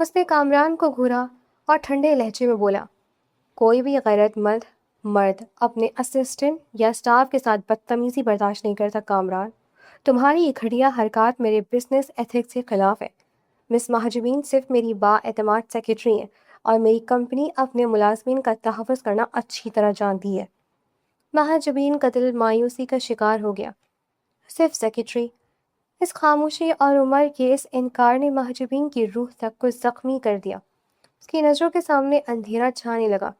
اس نے کامران کو گھورا اور ٹھنڈے لہجے میں بولا، کوئی بھی غیرت مند مرد اپنے اسسٹنٹ یا سٹاف کے ساتھ بدتمیزی برداشت نہیں کرتا۔ کامران، تمہاری یہ گھٹیا حرکات میرے بزنس ایتھکس کے خلاف ہے۔ مس محجوبین صرف میری با اعتماد سیکرٹری ہیں اور میری کمپنی اپنے ملازمین کا تحفظ کرنا اچھی طرح جانتی ہے۔ محجوبین کا دل مایوسی کا شکار ہو گیا۔ صرف سیکرٹری؟ اس خاموشی اور عمر کے اس انکار نے محجوبین کی روح تک کو زخمی کر دیا۔ اس کی نظروں کے سامنے اندھیرا چھانے لگا۔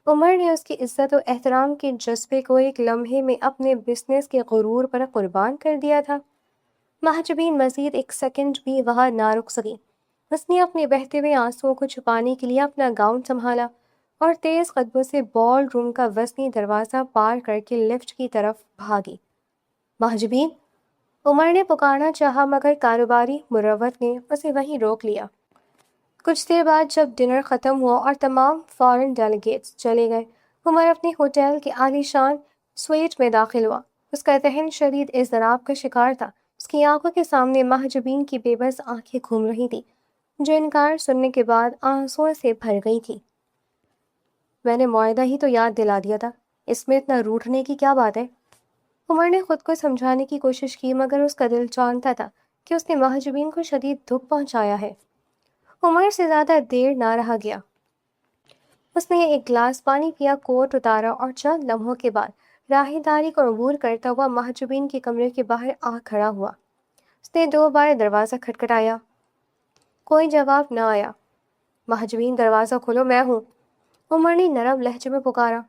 عمر نے اس کی عزت و احترام کے جذبے کو ایک لمحے میں اپنے بزنس کے غرور پر قربان کر دیا تھا۔ محجوبین مزید ایک سیکنڈ بھی وہاں نہ رک سکی۔ اس نے اپنے بہتے ہوئے آنسوؤں کو چھپانے کے لیے اپنا گاؤن سنبھالا اور تیز قدموں سے بال روم کا وسطی دروازہ پار کر کے لفٹ کی طرف بھاگی۔ محجوبین، عمر نے پکارنا چاہا مگر کاروباری مروت نے اسے وہیں روک لیا۔ کچھ دیر بعد جب ڈنر ختم ہوا اور تمام فارن ڈیلیگیٹس چلے گئے، عمر اپنے ہوٹل کے عالی شان سویٹ میں داخل ہوا۔ اس کا ذہن شدید اضطراب کا شکار تھا۔ اس کی آنکھوں کے سامنے محجوبین کی بے بس آنکھیں گھوم رہی تھیں، جو انکار سننے کے بعد آنسوؤں سے بھر گئی تھی۔ میں نے معاہدہ ہی تو یاد دلا دیا تھا، اس میں اتنا روٹھنے کی کیا بات ہے؟ عمر نے خود کو سمجھانے کی کوشش کی مگر اس کا دل جانتا تھا کہ اس نے محجوبین کو شدید دکھ پہنچایا ہے۔ عمر سے زیادہ دیر نہ رہا گیا۔ اس نے ایک گلاس پانی پیا، کوٹ اتارا اور چند لمحوں کے بعد راہی داری کو عبور کرتا ہوا محجوبین کے کمرے کے باہر آ کھڑا ہوا۔ اس نے 2 بار دروازہ کھٹکھٹایا، کوئی جواب نہ آیا۔ محجوبین، دروازہ کھولو، میں ہوں، عمر نے نرم لہجے میں پکارا۔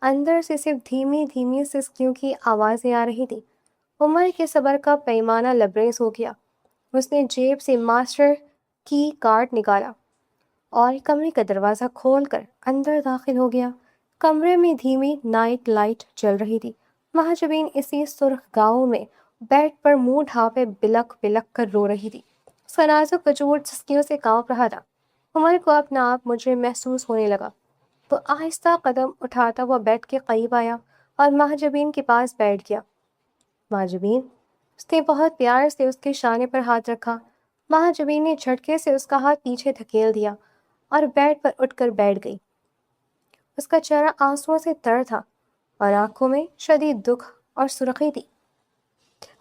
اندر سے صرف دھیمی دھیمی سسکیوں کی آوازیں آ رہی تھی۔ عمر کے صبر کا پیمانہ لبریز ہو گیا۔ اس نے جیب سے ماسٹر کی کارڈ نکالا اور کمرے کا دروازہ کھول کر اندر داخل ہو گیا۔ کمرے میں دھیمی نائٹ لائٹ جل رہی تھی۔ محجوبین اسی سرخ گاؤں میں بیڈ پر منہ ڈھانپے بلک بلک کر رو رہی تھی۔ اس کا نازک وجود سسکیوں سے کانپ رہا تھا۔ عمر کو اپنا آپ مجرم محسوس ہونے لگا۔ وہ آہستہ قدم اٹھاتا ہوا بیڈ کے قریب آیا اور محجوبین کے پاس بیٹھ گیا۔ محجوبین، اس نے بہت پیار سے اس کے شانے پر ہاتھ رکھا۔ مہاجبین نے جھٹکے سے اس کا ہاتھ پیچھے دھکیل دیا اور بیڈ پر اٹھ کر بیٹھ گئی۔ اس کا چہرہ آنسوؤں سے تر تھا اور آنکھوں میں شدید دکھ اور سرخی تھی۔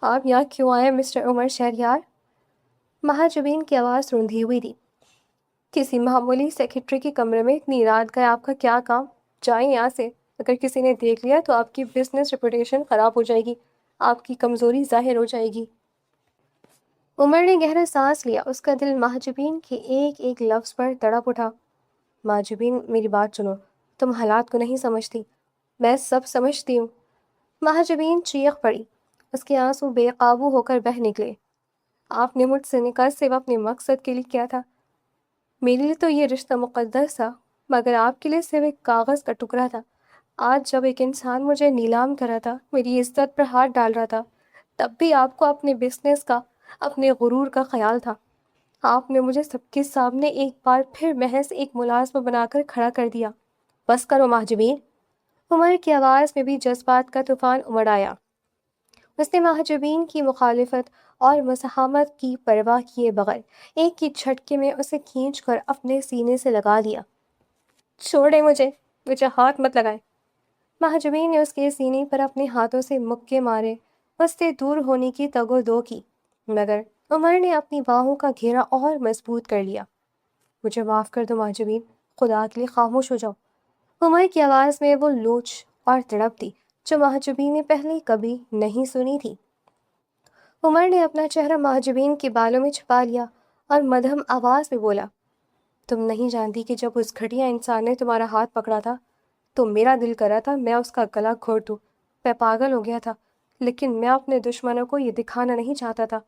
آپ یہاں کیوں آئے مسٹر عمر شہریار؟ مہاجبین کی آواز روندھی ہوئی تھی۔ کسی معمولی سیکرٹری کے کمرے میں اتنی رات گئے، آپ کا کیا کام؟ جائیں یہاں سے، اگر کسی نے دیکھ لیا تو آپ کی بزنس ریپوٹیشن خراب ہو جائے گی، آپ کی کمزوری ظاہر ہو جائے گی۔ عمر نے گہرا سانس لیا، اس کا دل مہاجبین کے ایک ایک لفظ پر تڑپ اٹھا۔ مہاجبین میری بات سنو، تم حالات کو نہیں سمجھتی، میں سب سمجھتی ہوں۔ مہاجبین چیخ پڑی، اس کے آنسو بے قابو ہو کر بہہ نکلے۔ آپ نے مجھ سے نکاح صرف اپنے مقصد کے لیے کیا تھا، میرے لیے تو یہ رشتہ مقدس تھا، مگر آپ کے لیے صرف ایک کاغذ کا ٹکڑا تھا۔ آج جب ایک انسان مجھے نیلام کر رہا تھا، میری عزت پر ہاتھ ڈال رہا تھا، تب بھی آپ کو اپنے بزنس کا، اپنے غرور کا خیال تھا۔ آپ نے مجھے سب کے سامنے ایک بار پھر محض ایک ملازمہ بنا کر کھڑا کر دیا۔ بس کرو مہاجبین۔ عمر کی آواز میں بھی جذبات کا طوفان امڑ آیا۔ اس نے مہاجبین کی مخالفت اور مزاحمت کی پرواہ کیے بغیر ایک ہی جھٹکے میں اسے کھینچ کر اپنے سینے سے لگا لیا۔ چھوڑیں مجھے ہاتھ مت لگائیں۔ مہاجبین نے اس کے سینے پر اپنے ہاتھوں سے مکے مارے، اس سے دور ہونے کی تگ و دو کی، مگر عمر نے اپنی باہوں کا گھیرا اور مضبوط کر لیا۔ مجھے معاف کر دو مہاجبین، خدا کے لیے خاموش ہو جاؤ۔ عمر کی آواز میں وہ لوچ اور تڑپ تھی جو مہاجبین نے پہلے کبھی نہیں سنی تھی۔ عمر نے اپنا چہرہ مہاجبین کے بالوں میں چھپا لیا اور مدھم آواز میں بولا، تم نہیں جانتی کہ جب اس گھٹیا انسان نے تمہارا ہاتھ پکڑا تھا تو میرا دل کر رہا تھا میں اس کا گلا گھونٹ دوں، میں پاگل ہو گیا تھا، لیکن میں اپنے دشمنوں کو یہ دکھانا نہیں چاہتا تھا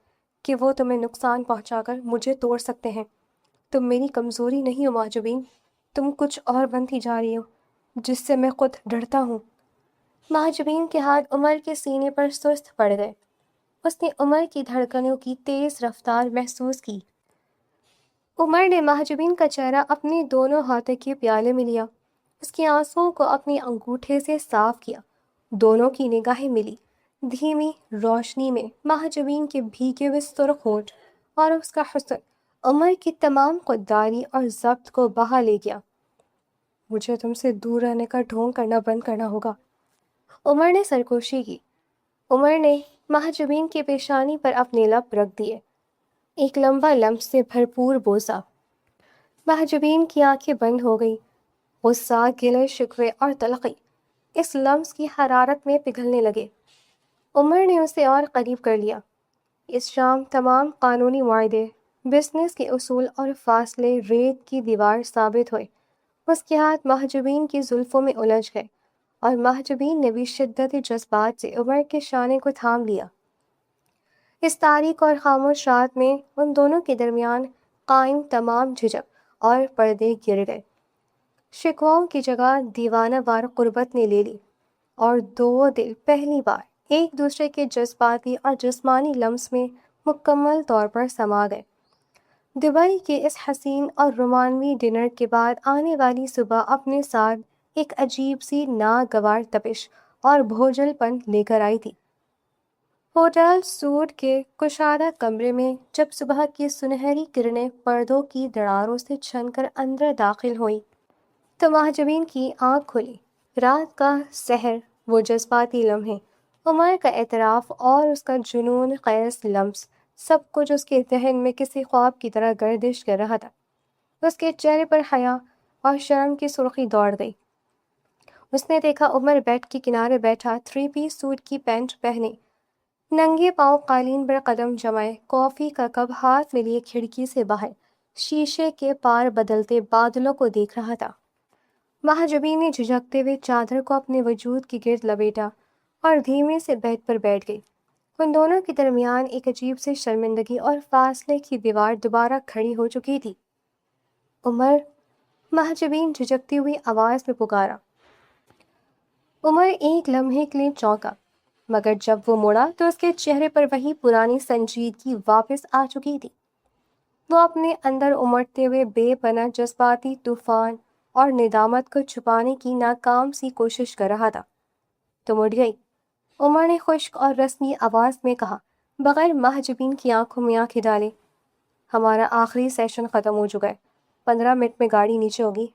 کہ وہ تمہیں نقصان پہنچا کر مجھے توڑ سکتے ہیں۔ تم میری کمزوری نہیں ہو مہاجبین، تم کچھ اور بنتی جا رہی ہو جس سے میں خود ڈرتا ہوں۔ مہاجبین کے ہاتھ عمر کے سینے پر سست پڑ گئے۔ اس نے عمر کی دھڑکنوں کی تیز رفتار محسوس کی۔ عمر نے مہاجبین کا چہرہ اپنے دونوں ہاتھوں کے پیالے میں لیا، اس کے آنسوؤں کو اپنے انگوٹھے سے صاف کیا۔ دونوں کی نگاہیں ملی، دھیمی روشنی میں مہاجبین کے بھیگے ہوئے سرخ ہونٹ اور اس کا حسن عمر کی تمام خودداری اور ضبط کو بہا لے گیا۔ مجھے تم سے دور رہنے کا ڈھونگ کرنا بند کرنا ہوگا۔ عمر نے سرکوشی کی۔ عمر نے مہاجبین کی پیشانی پر اپنے لب رکھ دیے، ایک لمبا لمس سے بھرپور بوسہ۔ مہاجبین کی آنکھیں بند ہو گئیں، غصہ، گلے شکوے اور تلخی اس لمس کی حرارت میں پگھلنے لگے۔ عمر نے اسے اور قریب کر لیا۔ اس شام تمام قانونی معاہدے، بزنس کے اصول اور فاصلے ریت کی دیوار ثابت ہوئے۔ اس کے ہاتھ مہاجبین کی زلفوں میں الجھ گئے اور مہاجبین نے بھی شدت جذبات سے عمر کے شانے کو تھام لیا۔ اس تاریک اور خاموش رات میں ان دونوں کے درمیان قائم تمام جھجک اور پردے گر گئے۔ شکواؤں کی جگہ دیوانہ وار قربت نے لے لی اور دو دل پہلی بار ایک دوسرے کے جذباتی اور جسمانی لمس میں مکمل طور پر سما گئے۔ دبئی کے اس حسین اور رومانوی ڈنر کے بعد آنے والی صبح اپنے ساتھ ایک عجیب سی ناگوار تپش اور بھوجل پن لے کر آئی تھی۔ ہوٹل سوٹ کے کشادہ کمرے میں جب صبح کی سنہری کرنیں پردوں کی دراڑوں سے چھن کر اندر داخل ہوئیں تو مہاجبین کی آنکھ کھلی۔ رات کا سحر، وہ جذباتی لمحے، عمر کا اعتراف اور اس کا جنون خیز لمس، سب کچھ اس کے ذہن میں کسی خواب کی طرح گردش کر رہا تھا۔ اس کے چہرے پر حیا اور شرم کی سرخی دوڑ گئی۔ اس نے دیکھا عمر بیڈ کے کنارے بیٹھا، 3 پیس سوٹ کی پینٹ پہنے، ننگے پاؤں قالین پر قدم جمائے، کافی کا کپ ہاتھ میں لیے کھڑکی سے باہر شیشے کے پار بدلتے بادلوں کو دیکھ رہا تھا۔ مہاجبین نے جھجکتے ہوئے چادر کو اپنے وجود کے گرد لپیٹا اور دھیمے سے بیڈ پر بیٹھ گئی۔ ان دونوں کے درمیان ایک عجیب سی شرمندگی اور فاصلے کی دیوار دوبارہ کھڑی ہو چکی تھی۔ عمر، مہاجبین جھجکتی ہوئی آواز میں پکارا۔ عمر ایک لمحے کے لیے چونکا، مگر جب وہ مڑا تو اس کے چہرے پر وہی پرانی سنجیدگی واپس آ چکی تھی۔ وہ اپنے اندر امڑتے ہوئے بے پناہ جذباتی طوفان اور ندامت کو چھپانے کی ناکام سی کوشش کر رہا تھا۔ تم اٹھ گئی، عمر نے خشک اور رسمی آواز میں کہا، بغیر محجبین کی آنکھوں میں آنکھیں ڈالے، ہمارا آخری سیشن ختم ہو چکا ہے، 15 منٹ میں گاڑی نیچے ہوگی،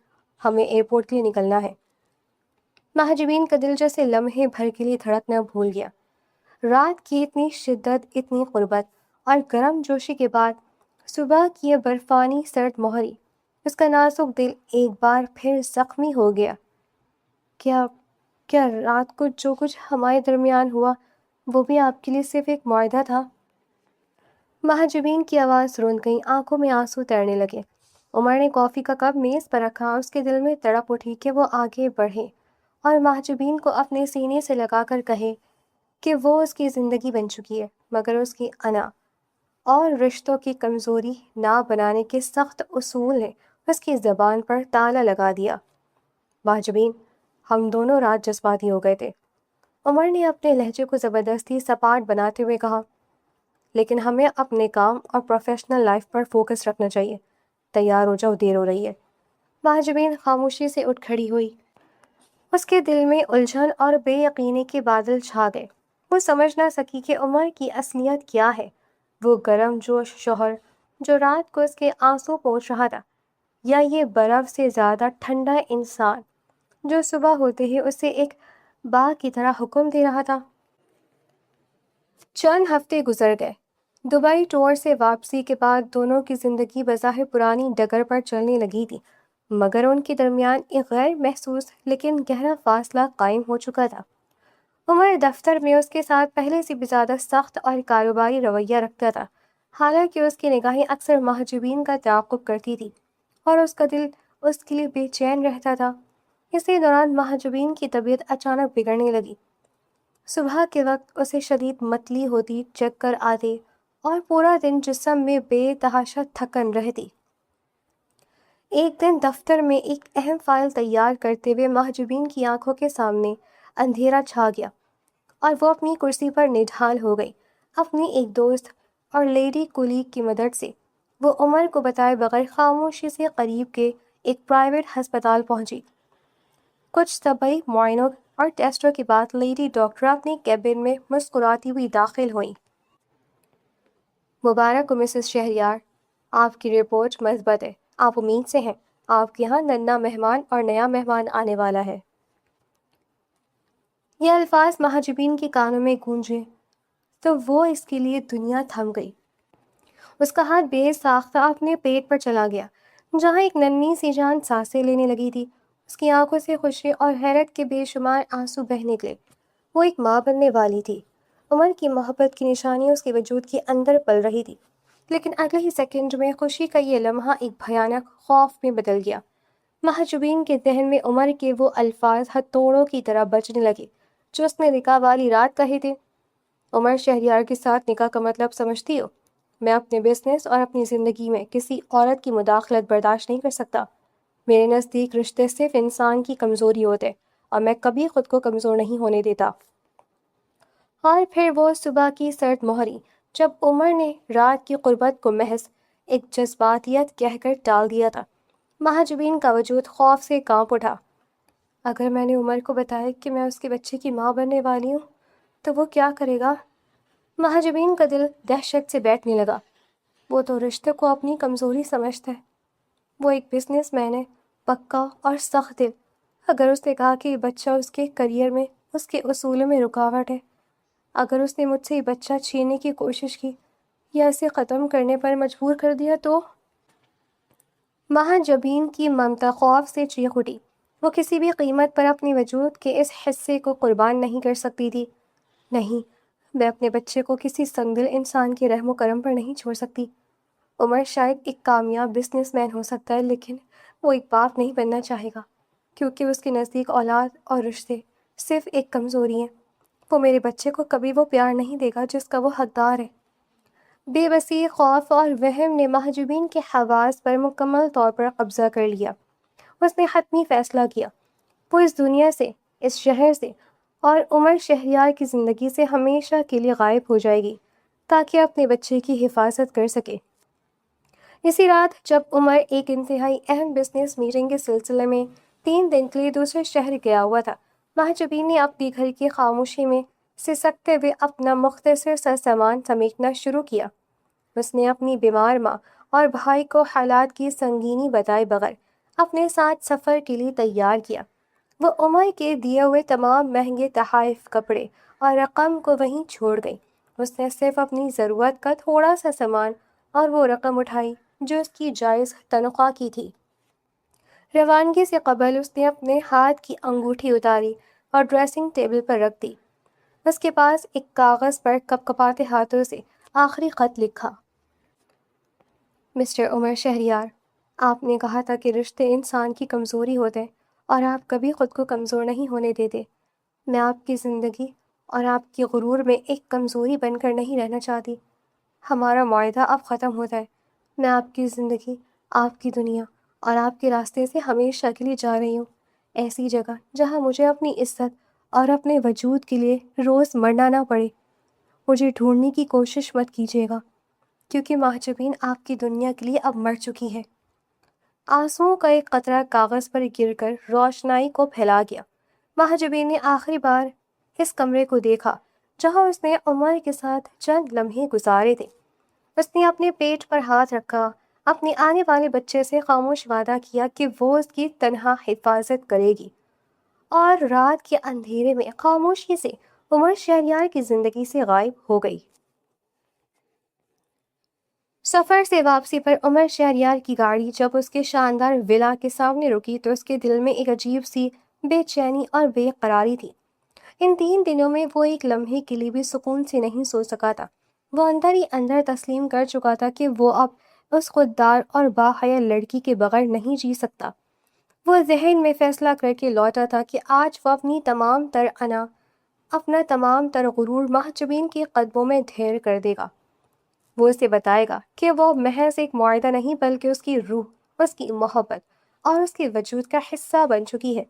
ہمیں ایئرپورٹ کے لیے نکلنا ہے۔ محجبین کا دل جیسے لمحے بھر کے لیے دھڑکنا بھول گیا۔ رات کی اتنی شدت، اتنی غربت اور گرم جوشی کے بعد صبح کی یہ برفانی سرد مہری، اس کا نازک دل ایک بار پھر زخمی ہو گیا۔ کیا رات کو جو کچھ ہمارے درمیان ہوا وہ بھی آپ کے لیے صرف ایک معاہدہ تھا؟ محجبین کی آواز رون گئی، آنکھوں میں آنسو تیرنے لگے۔ عمر نے کافی کا کپ میز پر رکھا، اس کے دل میں تڑپ اٹھی کہ وہ آگے بڑھے اور محجبین کو اپنے سینے سے لگا کر کہے کہ وہ اس کی زندگی بن چکی ہے، مگر اس کی انا اور رشتوں کی کمزوری نہ بنانے کے سخت اصول نے اس کی زبان پر تالا لگا دیا۔ محجبین، ہم دونوں رات جذباتی ہو گئے تھے، عمر نے اپنے لہجے کو زبردستی سپاٹ بناتے ہوئے کہا، لیکن ہمیں اپنے کام اور پروفیشنل لائف پر فوکس رکھنا چاہیے۔ تیار ہو جاؤ، دیر ہو رہی ہے۔ محجبین خاموشی سے اٹھ کھڑی ہوئی۔ اس کے دل میں الجھن اور بے یقینی کے بادل چھا گئے۔ وہ سمجھ نہ سکی کہ عمر کی اصلیت کیا ہے، وہ گرم جوش شوہر جو رات کو اس کے آنسو پوچھ رہا تھا، یا یہ برف سے زیادہ ٹھنڈا انسان جو صبح ہوتے ہی اسے ایک باغ کی طرح حکم دے رہا تھا۔ چند ہفتے گزر گئے۔ دبئی ٹور سے واپسی کے بعد دونوں کی زندگی بظاہر پرانی ڈگر پر چلنے لگی تھی، مگر ان کے درمیان ایک غیر محسوس لیکن گہرا فاصلہ قائم ہو چکا تھا۔ عمر دفتر میں اس کے ساتھ پہلے سے بھی زیادہ سخت اور کاروباری رویہ رکھتا تھا، حالانکہ اس کی نگاہیں اکثر محجبین کا تعاقب کرتی تھی اور اس کا دل اس کے لیے بے چین رہتا تھا۔ اسی دوران محجبین کی طبیعت اچانک بگڑنے لگی۔ صبح کے وقت اسے شدید متلی ہوتی، چکر آتے اور پورا دن جسم میں بے تحاشا تھکن رہتی۔ ایک دن دفتر میں ایک اہم فائل تیار کرتے ہوئے محجبین کی آنکھوں کے سامنے اندھیرا چھا گیا اور وہ اپنی کرسی پر نڈھال ہو گئی۔ اپنی ایک دوست اور لیڈی کولیگ کی مدد سے وہ عمر کو بتائے بغیر خاموشی سے قریب کے ایک پرائیویٹ ہسپتال پہنچی۔ کچھ طبی معائنوں اور ٹیسٹوں کے بعد لیڈی ڈاکٹر اپنی کیبن میں مسکراتی ہوئی داخل ہوئیں۔ مبارک ہو مسز شہریار، آپ کی رپورٹ مثبت ہے، آپ امید سے ہیں، آپ کے یہاں ننا مہمان اور نیا مہمان آنے والا ہے۔ یہ الفاظ محجبین کے کانوں میں گونجے تو وہ اس کے لیے دنیا تھم گئی۔ اس کا ہاتھ بے ساختہ اپنے پیٹ پر چلا گیا، جہاں ایک ننھی سی جان سانسیں لینے لگی تھی۔ اس کی آنکھوں سے خوشی اور حیرت کے بے شمار آنسو بہہ نکلے۔ وہ ایک ماں بننے والی تھی۔ عمر کی محبت کی نشانی اس کے وجود کے اندر پل رہی تھی، لیکن اگلے ہی سیکنڈ میں خوشی کا یہ لمحہ ایک بھیانک خوف میں بدل گیا۔ محجوبین کے ذہن میں عمر کے وہ الفاظ ہتھوڑوں کی طرح بجنے لگے جو اس نے نکاح والی رات کہے تھے۔ عمر شہریار کے ساتھ نکاح کا مطلب سمجھتی ہو؟ میں اپنے بزنس اور اپنی زندگی میں کسی عورت کی مداخلت برداشت نہیں کر سکتا۔ میرے نزدیک رشتے صرف انسان کی کمزوری ہوتے اور میں کبھی خود کو کمزور نہیں ہونے دیتا۔ اور پھر وہ صبح کی سرد مہری جب عمر نے رات کی غربت کو محض ایک جذباتیت کہہ کر ٹال دیا تھا۔ محجوبین کا وجود خوف سے کانپ اٹھا۔ اگر میں نے عمر کو بتایا کہ میں اس کے بچے کی ماں بننے والی ہوں تو وہ کیا کرے گا؟ محجوبین کا دل دہشت سے بیٹھنے لگا۔ وہ تو رشتے کو اپنی کمزوری سمجھتا ہے۔ وہ ایک بزنس مین ہے، پکا اور سخت دل۔ اگر اس نے کہا کہ یہ بچہ اس کے کریئر میں، اس کے اصولوں میں رکاوٹ ہے، اگر اس نے مجھ سے یہ بچہ چھیننے کی کوشش کی یا اسے ختم کرنے پر مجبور کر دیا تو؟ محجوبین کی ممتا خوف سے چیخ اٹھی۔ وہ کسی بھی قیمت پر اپنی وجود کے اس حصے کو قربان نہیں کر سکتی تھی۔ نہیں، میں اپنے بچے کو کسی سنگدل انسان کے رحم و کرم پر نہیں چھوڑ سکتی۔ عمر شاید ایک کامیاب بزنس مین ہو سکتا ہے، لیکن وہ ایک باپ نہیں بننا چاہے گا، کیونکہ اس کے نزدیک اولاد اور رشتے صرف ایک کمزوری ہیں۔ وہ میرے بچے کو کبھی وہ پیار نہیں دے گا جس کا وہ حقدار ہے۔ بے بسی، خوف اور وہم نے محجوبین کے حواس پر مکمل طور پر قبضہ کر لیا۔ اس نے حتمی فیصلہ کیا، وہ اس دنیا سے، اس شہر سے اور عمر شہریار کی زندگی سے ہمیشہ کے لیے غائب ہو جائے گی تاکہ اپنے بچے کی حفاظت کر سکے۔ اسی رات جب عمر ایک انتہائی اہم بزنس میٹنگ کے سلسلے میں 3 دن کے لیے دوسرے شہر گیا ہوا تھا، محجوبین نے اپنی گھر کی خاموشی میں سسکتے ہوئے اپنا مختصر سا سامان سمیٹنا شروع کیا۔ اس نے اپنی بیمار ماں اور بھائی کو حالات کی سنگینی بتائے بغیر اپنے ساتھ سفر کے لیے تیار کیا۔ وہ عمر کے دیے ہوئے تمام مہنگے تحائف، کپڑے اور رقم کو وہیں چھوڑ گئی۔ اس نے صرف اپنی ضرورت کا تھوڑا سا سامان اور وہ رقم اٹھائی جو اس کی جائز تنخواہ کی تھی۔ روانگی سے قبل اس نے اپنے ہاتھ کی انگوٹھی اتاری اور ڈریسنگ ٹیبل پر رکھ دی۔ اس کے پاس ایک کاغذ پر کپکپاتے ہاتھوں سے آخری خط لکھا۔ مسٹر عمر شہریار، آپ نے کہا تھا کہ رشتے انسان کی کمزوری ہوتے ہیں اور آپ کبھی خود کو کمزور نہیں ہونے دیتے۔ میں آپ کی زندگی اور آپ کے غرور میں ایک کمزوری بن کر نہیں رہنا چاہتی۔ ہمارا معاہدہ اب ختم ہوتا ہے۔ میں آپ کی زندگی، آپ کی دنیا اور آپ کے راستے سے ہمیشہ کے لیے جا رہی ہوں، ایسی جگہ جہاں مجھے اپنی عزت اور اپنے وجود کے لیے روز مرنا نہ پڑے۔ مجھے ڈھونڈنے کی کوشش مت کیجیے گا، کیونکہ مہجبین آپ کی دنیا کے لیے اب مر چکی ہے۔ آنسوؤں کا ایک قطرہ کاغذ پر گر کر روشنائی کو پھیلا گیا۔ مہجبین نے آخری بار اس کمرے کو دیکھا جہاں اس نے عمر کے ساتھ چند لمحے گزارے تھے۔ اس نے اپنے پیٹ پر ہاتھ رکھا، اپنے آنے والے بچے سے خاموش وعدہ کیا کہ وہ اس کی تنہا حفاظت کرے گی، اور رات کے اندھیرے میں خاموشی سے عمر شہریار کی زندگی سے غائب ہو گئی۔ سفر سے واپسی پر عمر شہریار کی گاڑی جب اس کے شاندار ولا کے سامنے رکی تو اس کے دل میں ایک عجیب سی بے چینی اور بے قراری تھی۔ ان 3 دنوں میں وہ ایک لمحے کے لیے بھی سکون سے نہیں سو سکا تھا۔ وہ اندر ہی اندر تسلیم کر چکا تھا کہ وہ اب اس خوددار اور باحیا لڑکی کے بغیر نہیں جی سکتا۔ وہ ذہن میں فیصلہ کر کے لوٹا تھا کہ آج وہ اپنی تمام تر انا، اپنا تمام تر غرور مہجبین کے قدموں میں ڈھیر کر دے گا۔ وہ اسے بتائے گا کہ وہ محض ایک معاہدہ نہیں بلکہ اس کی روح، اس کی محبت اور اس کے وجود کا حصہ بن چکی ہے۔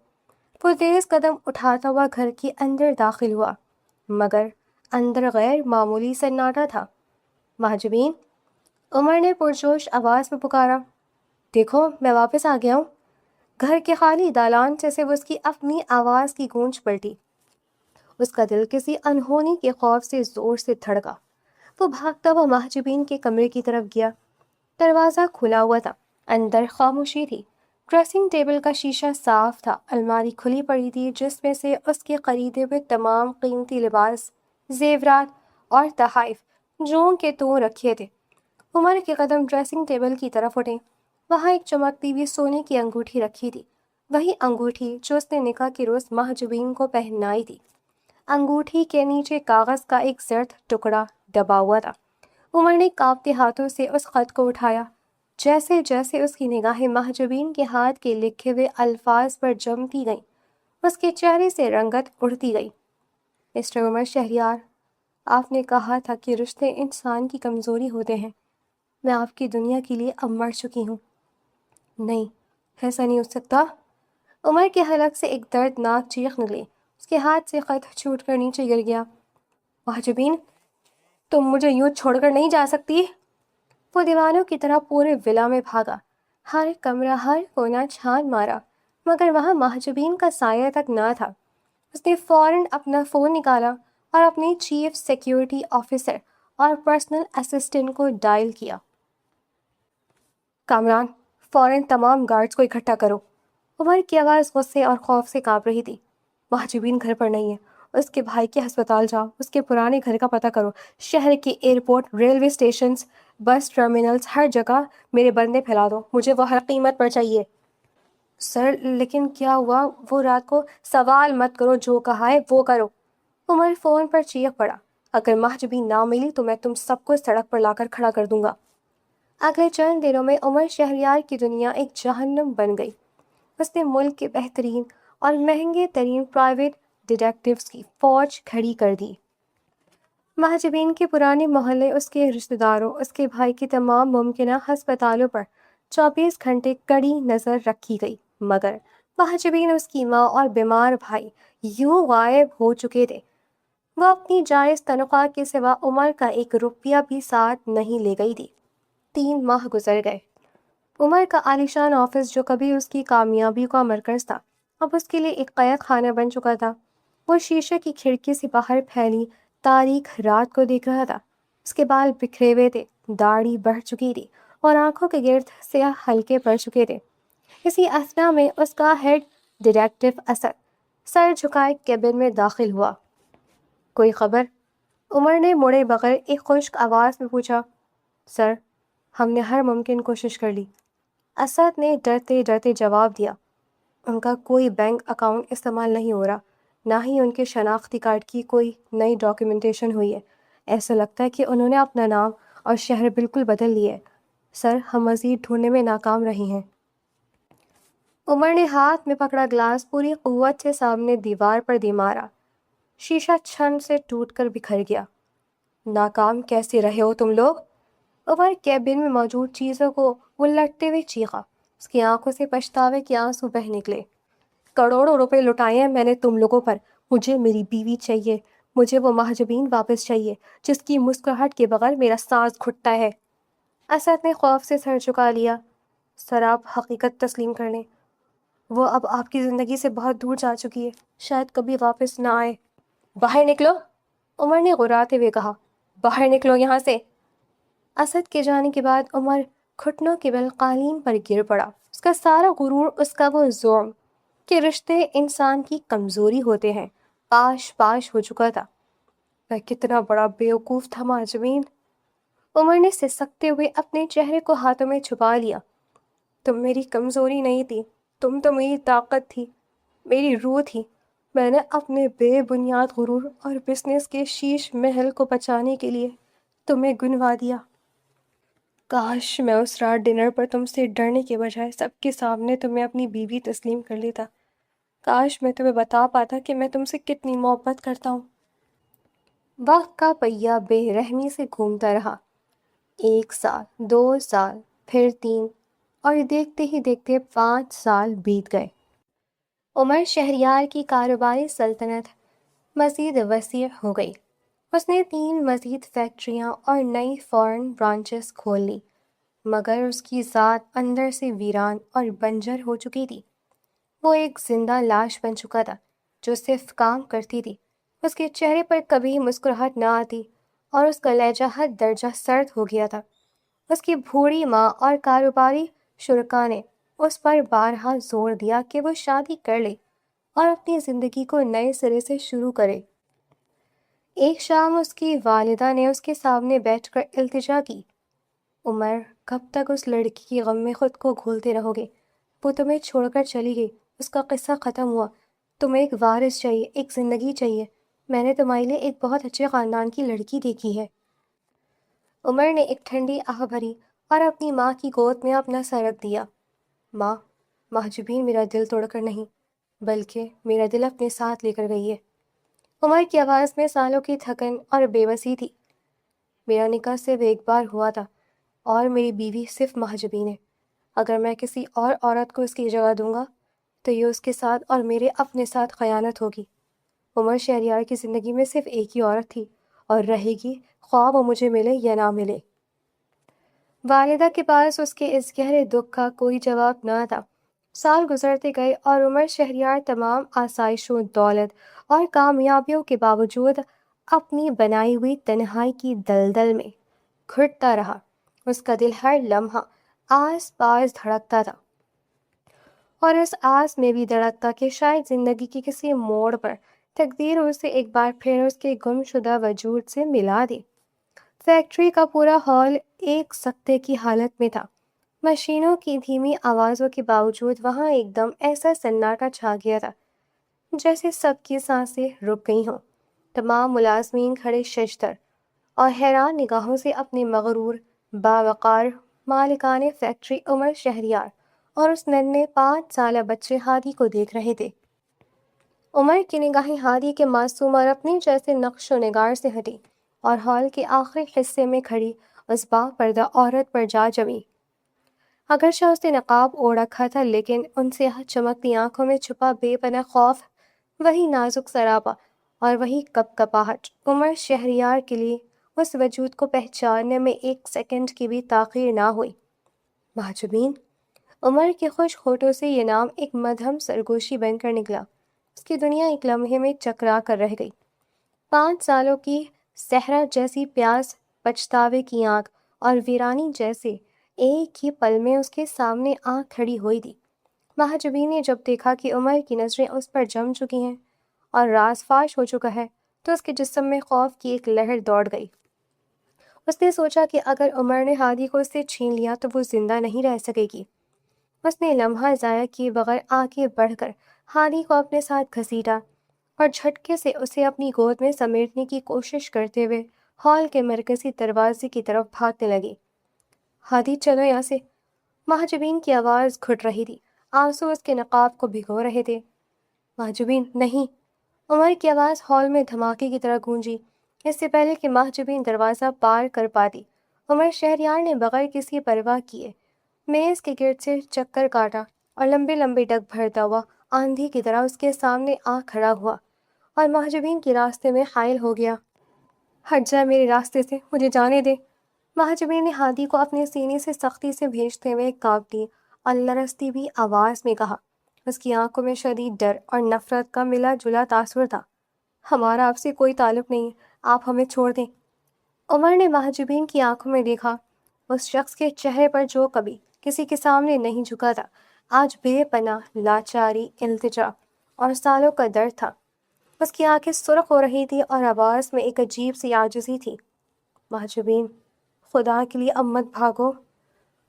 وہ تیز قدم اٹھاتا ہوا گھر کے اندر داخل ہوا، مگر اندر غیر معمولی سناٹا تھا۔ مہجبین، عمر نے پرجوش آواز میں پکارا، دیکھو میں واپس آ گیا ہوں۔ گھر کے خالی دالان سے صرف اس کی اپنی آواز کی گونج پلٹی۔ اس کا دل کسی انہونی کے خوف سے زور سے دھڑکا۔ وہ بھاگتا ہوا مہجبین کے کمرے کی طرف گیا۔ دروازہ کھلا ہوا تھا، اندر خاموشی تھی۔ ڈریسنگ ٹیبل کا شیشہ صاف تھا، الماری کھلی پڑی تھی جس میں سے اس کے خریدے ہوئے تمام قیمتی لباس، زیورات اور تحائف جوں کے توں رکھے تھے۔ عمر کے قدم ڈریسنگ ٹیبل کی طرف اٹھے۔ وہاں ایک چمکتی ہوئی سونے کی انگوٹھی رکھی تھی، وہی انگوٹھی جو اس نے نکاح کے روز مہجبین کو پہنائی تھی۔ انگوٹھی کے نیچے کاغذ کا ایک زرد ٹکڑا دبا ہوا تھا۔ عمر نے کانپتے ہاتھوں سے اس خط کو اٹھایا۔ جیسے جیسے اس کی نگاہیں مہجبین کے ہاتھ کے لکھے ہوئے الفاظ پر جمتی گئیں، اس کے چہرے سے رنگت اڑتی گئی۔ مسٹر عمر شہریار، آپ نے کہا تھا کہ رشتے انسان کی کمزوری ہوتے ہیں۔ میں آپ کی دنیا کے لیے اب مر چکی ہوں۔ نہیں، ایسا نہیں ہو سکتا۔ عمر کے حلق سے ایک دردناک چیخ نکلی۔ اس کے ہاتھ سے خط چھوٹ کر نیچے گر گیا۔ مہجبین، تم مجھے یوں چھوڑ کر نہیں جا سکتی۔ وہ دیوانوں کی طرح پورے ولا میں بھاگا، ہر کمرہ، ہر کونا چھان مارا، مگر وہاں مہجبین کا سایہ تک نہ تھا۔ اس نے فوراً اپنا فون نکالا اور اپنی چیف سیکیورٹی آفیسر اور پرسنل اسسٹنٹ کو ڈائل کیا۔ کامران، فوراً تمام گارڈز کو اکٹھا کرو۔ عمر کی آواز غصے اور خوف سے کانپ رہی تھی۔ مہجبین گھر پر نہیں ہے۔ اس کے بھائی کے ہسپتال جاؤ، اس کے پرانے گھر کا پتہ کرو، شہر کے ایئرپورٹ، ریلوے اسٹیشنز، بس ٹرمینلز، ہر جگہ میرے بندے پھیلا دو، مجھے وہ ہر قیمت پر چاہیے۔ سر، لیکن کیا ہوا؟ وہ رات کو سوال مت کرو، جو کہا ہے وہ کرو۔ عمر فون پر چیخ پڑا، اگر مہجبین نہ ملی تو میں تم سب کو سڑک پر لا کر کھڑا کر دوں گا۔ اگلے چند دنوں میں عمر شہریار کی دنیا ایک جہنم بن گئی۔ اس نے ملک کے بہترین اور مہنگے ترین پرائیویٹ ڈیٹیکٹیوز کی فوج کھڑی کر دی۔ مہجبین کے پرانے محلے، اس کے رشتہ داروں، اس کے بھائی کے تمام ممکنہ ہسپتالوں پر 24 گھنٹے کڑی نظر رکھی گئی، مگر مہجبین، اس کی ماں اور بیمار بھائی یوں غائب ہو چکے تھے۔ وہ اپنی جائز تنخواہ کے سوا عمر کا 1 روپیہ بھی ساتھ نہیں لے گئی تھی۔ 3 ماہ گزر گئے۔ عمر کا عالیشان آفس جو کبھی اس کی کامیابی کا مرکز تھا، اب اس کے لیے ایک قید خانہ بن چکا تھا۔ وہ شیشے کی کھڑکی سے باہر پھیلی تاریک رات کو دیکھ رہا تھا۔ اس کے بال بکھرے ہوئے تھے، داڑھی بڑھ چکی تھی اور آنکھوں کے گرد سیاہ حلقے پڑ چکے تھے۔ اسی اثنا میں اس کا ہیڈ ڈیٹیکٹو اسد سر جھکائے کیبن میں داخل ہوا۔ کوئی خبر؟ عمر نے مڑے بغیر ایک خشک آواز میں پوچھا۔ سر، ہم نے ہر ممکن کوشش کر لی، اسد نے ڈرتے ڈرتے جواب دیا۔ ان کا کوئی بینک اکاؤنٹ استعمال نہیں ہو رہا، نہ ہی ان کے شناختی کارڈ کی کوئی نئی ڈاکیومنٹیشن ہوئی ہے۔ ایسا لگتا ہے کہ انہوں نے اپنا نام اور شہر بالکل بدل لیے ہے۔ سر، ہم مزید ڈھونڈنے میں ناکام رہے ہیں۔ عمر نے ہاتھ میں پکڑا گلاس پوری قوت سے سامنے دیوار پر دے مارا۔ شیشہ چھن سے ٹوٹ کر بکھر گیا۔ ناکام کیسے رہے ہو تم لوگ؟ عمر کیبن میں موجود چیزوں کو الٹتے ہوئے چیخا۔ اس کی آنکھوں سے پچھتاوے کے آنسو بہہ نکلے۔ کروڑوں روپے لٹائے ہیں میں نے تم لوگوں پر۔ مجھے میری بیوی چاہیے، مجھے وہ مہاجبین واپس چاہیے جس کی مسکراہٹ کے بغیر میرا سانس گھٹتا ہے۔ اسد نے خوف سے سر جھکا لیا۔ سر، آپ حقیقت تسلیم کر لیں، وہ اب آپ کی زندگی سے بہت دور جا چکی ہے، شاید کبھی واپس نہ آئے۔ باہر نکلو، عمر نے غراتے ہوئے کہا۔ باہر نکلو یہاں سے۔ اسد کے جانے کے بعد عمر گھٹنوں کے بل قالین پر گر پڑا۔ اس کا سارا غرور، اس کا وہ ظلم کہ رشتے انسان کی کمزوری ہوتے ہیں، پاش پاش ہو چکا تھا۔ میں کتنا بڑا بیوقوف تھا مہاجبین۔ عمر نے سسکتے ہوئے اپنے چہرے کو ہاتھوں میں چھپا لیا۔ تم میری کمزوری نہیں تھی، تم تو میری طاقت تھی، میری روح تھی۔ میں نے اپنے بے بنیاد غرور اور بزنس کے شیش محل کو بچانے کے لیے تمہیں گنوا دیا۔ کاش میں اس رات ڈنر پر تم سے ڈرنے کے بجائے سب کے سامنے تمہیں اپنی بیوی تسلیم کر لیتا۔ کاش میں تمہیں بتا پاتا کہ میں تم سے کتنی محبت کرتا ہوں۔ وقت کا پہیہ بے رحمی سے گھومتا رہا۔ 1 سال، 2 سال، پھر 3، اور دیکھتے ہی دیکھتے 5 سال بیت گئے۔ عمر شہریار کی کاروباری سلطنت مزید وسیع ہو گئی۔ اس نے 3 مزید فیکٹریاں اور نئی فورن برانچز کھول لی، مگر اس کی ذات اندر سے ویران اور بنجر ہو چکی تھی۔ وہ ایک زندہ لاش بن چکا تھا جو صرف کام کرتی تھی۔ اس کے چہرے پر کبھی مسکراہٹ نہ آتی اور اس کا لہجہ حد درجہ سرد ہو گیا تھا۔ اس کی بوڑھی ماں اور کاروباری شرکا نے اس پر بارہا زور دیا کہ وہ شادی کر لے اور اپنی زندگی کو نئے سرے سے شروع کرے۔ ایک شام اس کی والدہ نے اس کے سامنے بیٹھ کر التجا کی۔ عمر، کب تک اس لڑکی کی غم میں خود کو گھولتے رہو گے؟ وہ تمہیں چھوڑ کر چلی گئی، اس کا قصہ ختم ہوا۔ تمہیں ایک وارث چاہیے، ایک زندگی چاہیے۔ میں نے تمہارے لیے ایک بہت اچھے خاندان کی لڑکی دیکھی ہے۔ عمر نے ایک ٹھنڈی آہ بھری اور اپنی ماں کی گود میں اپنا سر رکھ دیا۔ ماں، مہاجبین میرا دل توڑ کر نہیں، بلکہ میرا دل اپنے ساتھ لے کر گئی ہے۔ عمر کی آواز میں سالوں کی تھکن اور بے بسی تھی۔ میرا نکاح صرف ایک بار ہوا تھا اور میری بیوی صرف مہاجبین ہے۔ اگر میں کسی اور عورت کو اس کی جگہ دوں گا تو یہ اس کے ساتھ اور میرے اپنے ساتھ خیانت ہوگی۔ عمر شہریار کی زندگی میں صرف ایک ہی عورت تھی اور رہے گی، خواہ وہ مجھے ملے یا نہ ملے۔ والدہ کے پاس اس کے اس گہرے دکھ کا کوئی جواب نہ تھا۔ سال گزرتے گئے اور عمر شہریار تمام آسائشوں، دولت اور کامیابیوں کے باوجود اپنی بنائی ہوئی تنہائی کی دلدل میں گھٹتا رہا۔ اس کا دل ہر لمحہ آس پاس دھڑکتا تھا، اور اس آس میں بھی دھڑکتا کہ شاید زندگی کے کسی موڑ پر تقدیر اسے ایک بار پھر اس کے گم شدہ وجود سے ملا دے۔ فیکٹری کا پورا ہال ایک سکتے کی حالت میں تھا۔ مشینوں کی دھیمی آوازوں کے باوجود وہاں ایک دم ایسا سناٹا چھا گیا تھا جیسے سب کی سانسیں رک گئی ہوں۔ تمام ملازمین کھڑے ششدر اور حیران نگاہوں سے اپنے مغرور، باوقار مالکان فیکٹری عمر شہریار اور اس ننھے 5 سالہ بچے ہادی کو دیکھ رہے تھے۔ عمر کی نگاہیں ہادی کے معصوم اور اپنے جیسے نقش و نگار سے ہٹی اور ہال کے آخری حصے میں کھڑی اس با پردہ عورت پر جا جمی۔ اگرچہ اس نے نقاب اوڑھ رکھا تھا، لیکن ان سیاہ چمکتی آنکھوں میں چھپا بے پناہ خوف، وہی نازک سراپا اور وہی کپ کپاہٹ، عمر شہریار کے لیے اس وجود کو پہچاننے میں 1 سیکنڈ کی بھی تاخیر نہ ہوئی۔ مہاجبین؟ عمر کے خشک ہونٹوں سے یہ نام ایک مدھم سرگوشی بن کر نکلا۔ اس کی دنیا ایک لمحے میں چکرا کر رہ گئی۔ 5 سالوں کی صحرا جیسی پیاس، پچھتاوے کی آنکھ اور ویرانی جیسے ایک ہی پل میں اس کے سامنے آ کھڑی ہوئی تھی۔ مہاجبین نے جب دیکھا کہ عمر کی نظریں اس پر جم چکی ہیں اور راز فاش ہو چکا ہے تو اس کے جسم میں خوف کی ایک لہر دوڑ گئی۔ اس نے سوچا کہ اگر عمر نے ہادی کو اس سے چھین لیا تو وہ زندہ نہیں رہ سکے گی۔ اس نے لمحہ ضائع کیے بغیر آگے بڑھ کر ہادی کو اپنے ساتھ گھسیٹا اور جھٹکے سے اسے اپنی گود میں سمیٹنے کی کوشش کرتے ہوئے ہال کے مرکزی دروازے کی طرف بھاگنے لگی۔ ہادی چلو یہاں سے۔ مہاجبین کی آواز گھٹ رہی تھی، آنسو اس کے نقاب کو بھگو رہے تھے۔ مہاجبین نہیں۔ عمر کی آواز ہال میں دھماکے کی طرح گونجی۔ اس سے پہلے کہ مہاجبین دروازہ پار کر پاتی، عمر شہریار نے بغیر کسی پرواہ کیے میز کے گرد سے چکر کاٹا اور لمبے لمبے ڈگ بھرتا ہوا آندھی کی طرح اس کے سامنے آ کھڑا ہوا اور مہاجبین کے راستے میں حائل ہو گیا۔ ہٹ جائے میرے راستے سے، مجھے جانے دے۔ مہاجبین نے ہادی کو اپنے سینے سے سختی سے بھیجتے ہوئے کانپتی اور لرزتی بھی آواز میں کہا۔ اس کی آنکھوں میں شدید ڈر اور نفرت کا ملا جلا تاثر تھا۔ ہمارا آپ سے کوئی تعلق نہیں ہے، آپ ہمیں چھوڑ دیں۔ عمر نے مہاجبین کی آنکھوں میں دیکھا، اس شخص کے چہرے پر جو کبھی کسی کے سامنے نہیں جھکا تھا، آج بے پناہ لاچاری، التجا اور سالوں کا درد تھا۔ اس کی آنکھیں سرخ ہو رہی تھی اور آواز میں ایک عجیب سی عاجزی تھی۔ مہاجبین، خدا کے لیے اب مت بھاگو۔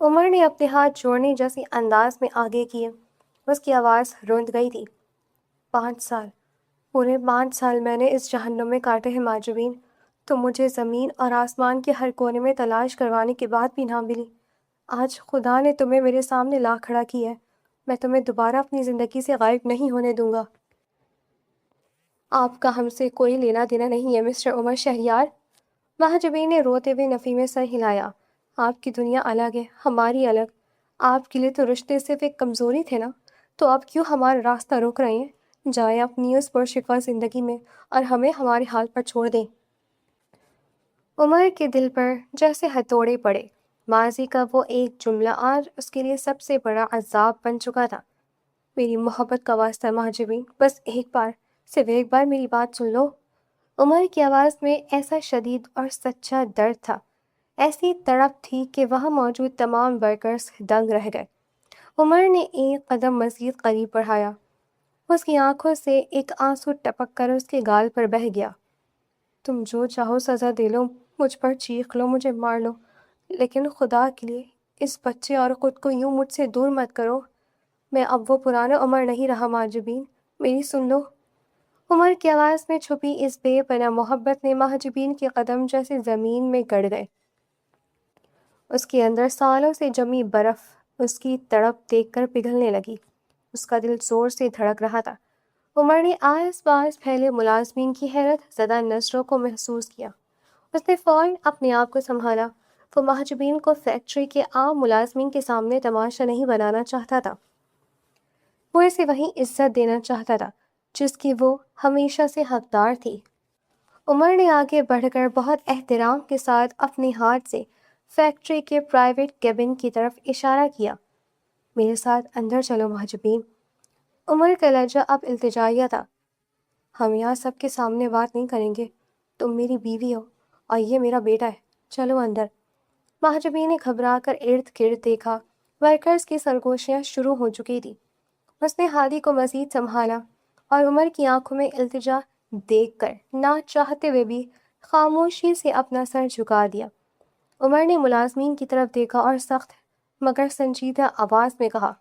عمر نے اپنے ہاتھ جوڑنے جیسی انداز میں آگے کیے۔ اس کی آواز روند گئی تھی۔ 5 سال، پورے 5 سال میں نے اس جہنم میں کاٹے ہیں مہاجبین۔ تم مجھے زمین اور آسمان کے ہر کونے میں تلاش کروانے کے بعد بھی نہ ملی۔ آج خدا نے تمہیں میرے سامنے لا کھڑا کیا ہے۔ میں تمہیں دوبارہ اپنی زندگی سے غائب نہیں ہونے دوں گا۔ آپ کا ہم سے کوئی لینا دینا نہیں ہے مسٹر عمر شہریار۔ مہاجبین نے روتے ہوئے نفی میں سر ہلایا۔ آپ کی دنیا الگ ہے، ہماری الگ۔ آپ کے لیے تو رشتے صرف ایک کمزوری تھے نا، تو آپ کیوں ہمارا راستہ روک رہے ہیں؟ جائیں اپنی اس پرشکوہ زندگی میں اور ہمیں ہمارے حال پر چھوڑ دیں۔ عمر کے دل پر جیسے ہتھوڑے پڑے۔ ماضی کا وہ ایک جملہ آج اس کے لیے سب سے بڑا عذاب بن چکا تھا۔ میری محبت کا واسطہ مہاجبین، بس ایک بار، صرف ایک بار میری بات سن لو۔ عمر کی آواز میں ایسا شدید اور سچا درد تھا، ایسی تڑپ تھی کہ وہاں موجود تمام ورکرز دنگ رہ گئے۔ عمر نے ایک قدم مزید قریب بڑھایا۔ اس کی آنکھوں سے ایک آنسو ٹپک کر اس کے گال پر بہہ گیا۔ تم جو چاہو سزا دے لو، مجھ پر چیخ لو، مجھے مار لو، لیکن خدا کے لیے اس بچے اور خود کو یوں مجھ سے دور مت کرو۔ میں اب وہ پرانا عمر نہیں رہا مہاجبین، میری سن لو۔ عمر کی آواز میں چھپی اس بے پناہ محبت نے مہاجبین کے قدم جیسے زمین میں گڑ گئے۔ اس کے اندر سالوں سے جمی برف اس کی تڑپ دیکھ کر پگھلنے لگی۔ اس کا دل زور سے دھڑک رہا تھا۔ عمر نے آس پاس پھیلے ملازمین کی حیرت زدہ نظروں کو محسوس کیا۔ اس نے فوراً اپنے آپ کو سنبھالا۔ وہ مہاجبین کو فیکٹری کے عام ملازمین کے سامنے تماشا نہیں بنانا چاہتا تھا، وہ اسے وہی عزت دینا چاہتا تھا جس کی وہ ہمیشہ سے حقدار تھی۔ عمر نے آگے بڑھ کر بہت احترام کے ساتھ اپنے ہاتھ سے فیکٹری کے پرائیویٹ کیبن کی طرف اشارہ کیا۔ میرے ساتھ اندر چلو مہاجبین۔ عمر کا لہجہ اب التجائیہ تھا۔ ہم یہاں سب کے سامنے بات نہیں کریں گے، تم میری بیوی ہو اور یہ میرا بیٹا ہے، چلو اندر۔ مہاجبین نے گھبرا کر ارد گرد دیکھا، ورکرز کی سرگوشیاں شروع ہو چکی تھی۔ اس نے ہادی کو مزید سنبھالا اور عمر کی آنکھوں میں التجا دیکھ کر نہ چاہتے ہوئے بھی خاموشی سے اپنا سر جھکا دیا۔ عمر نے ملازمین کی طرف دیکھا اور سخت مگر سنجیدہ آواز میں کہا،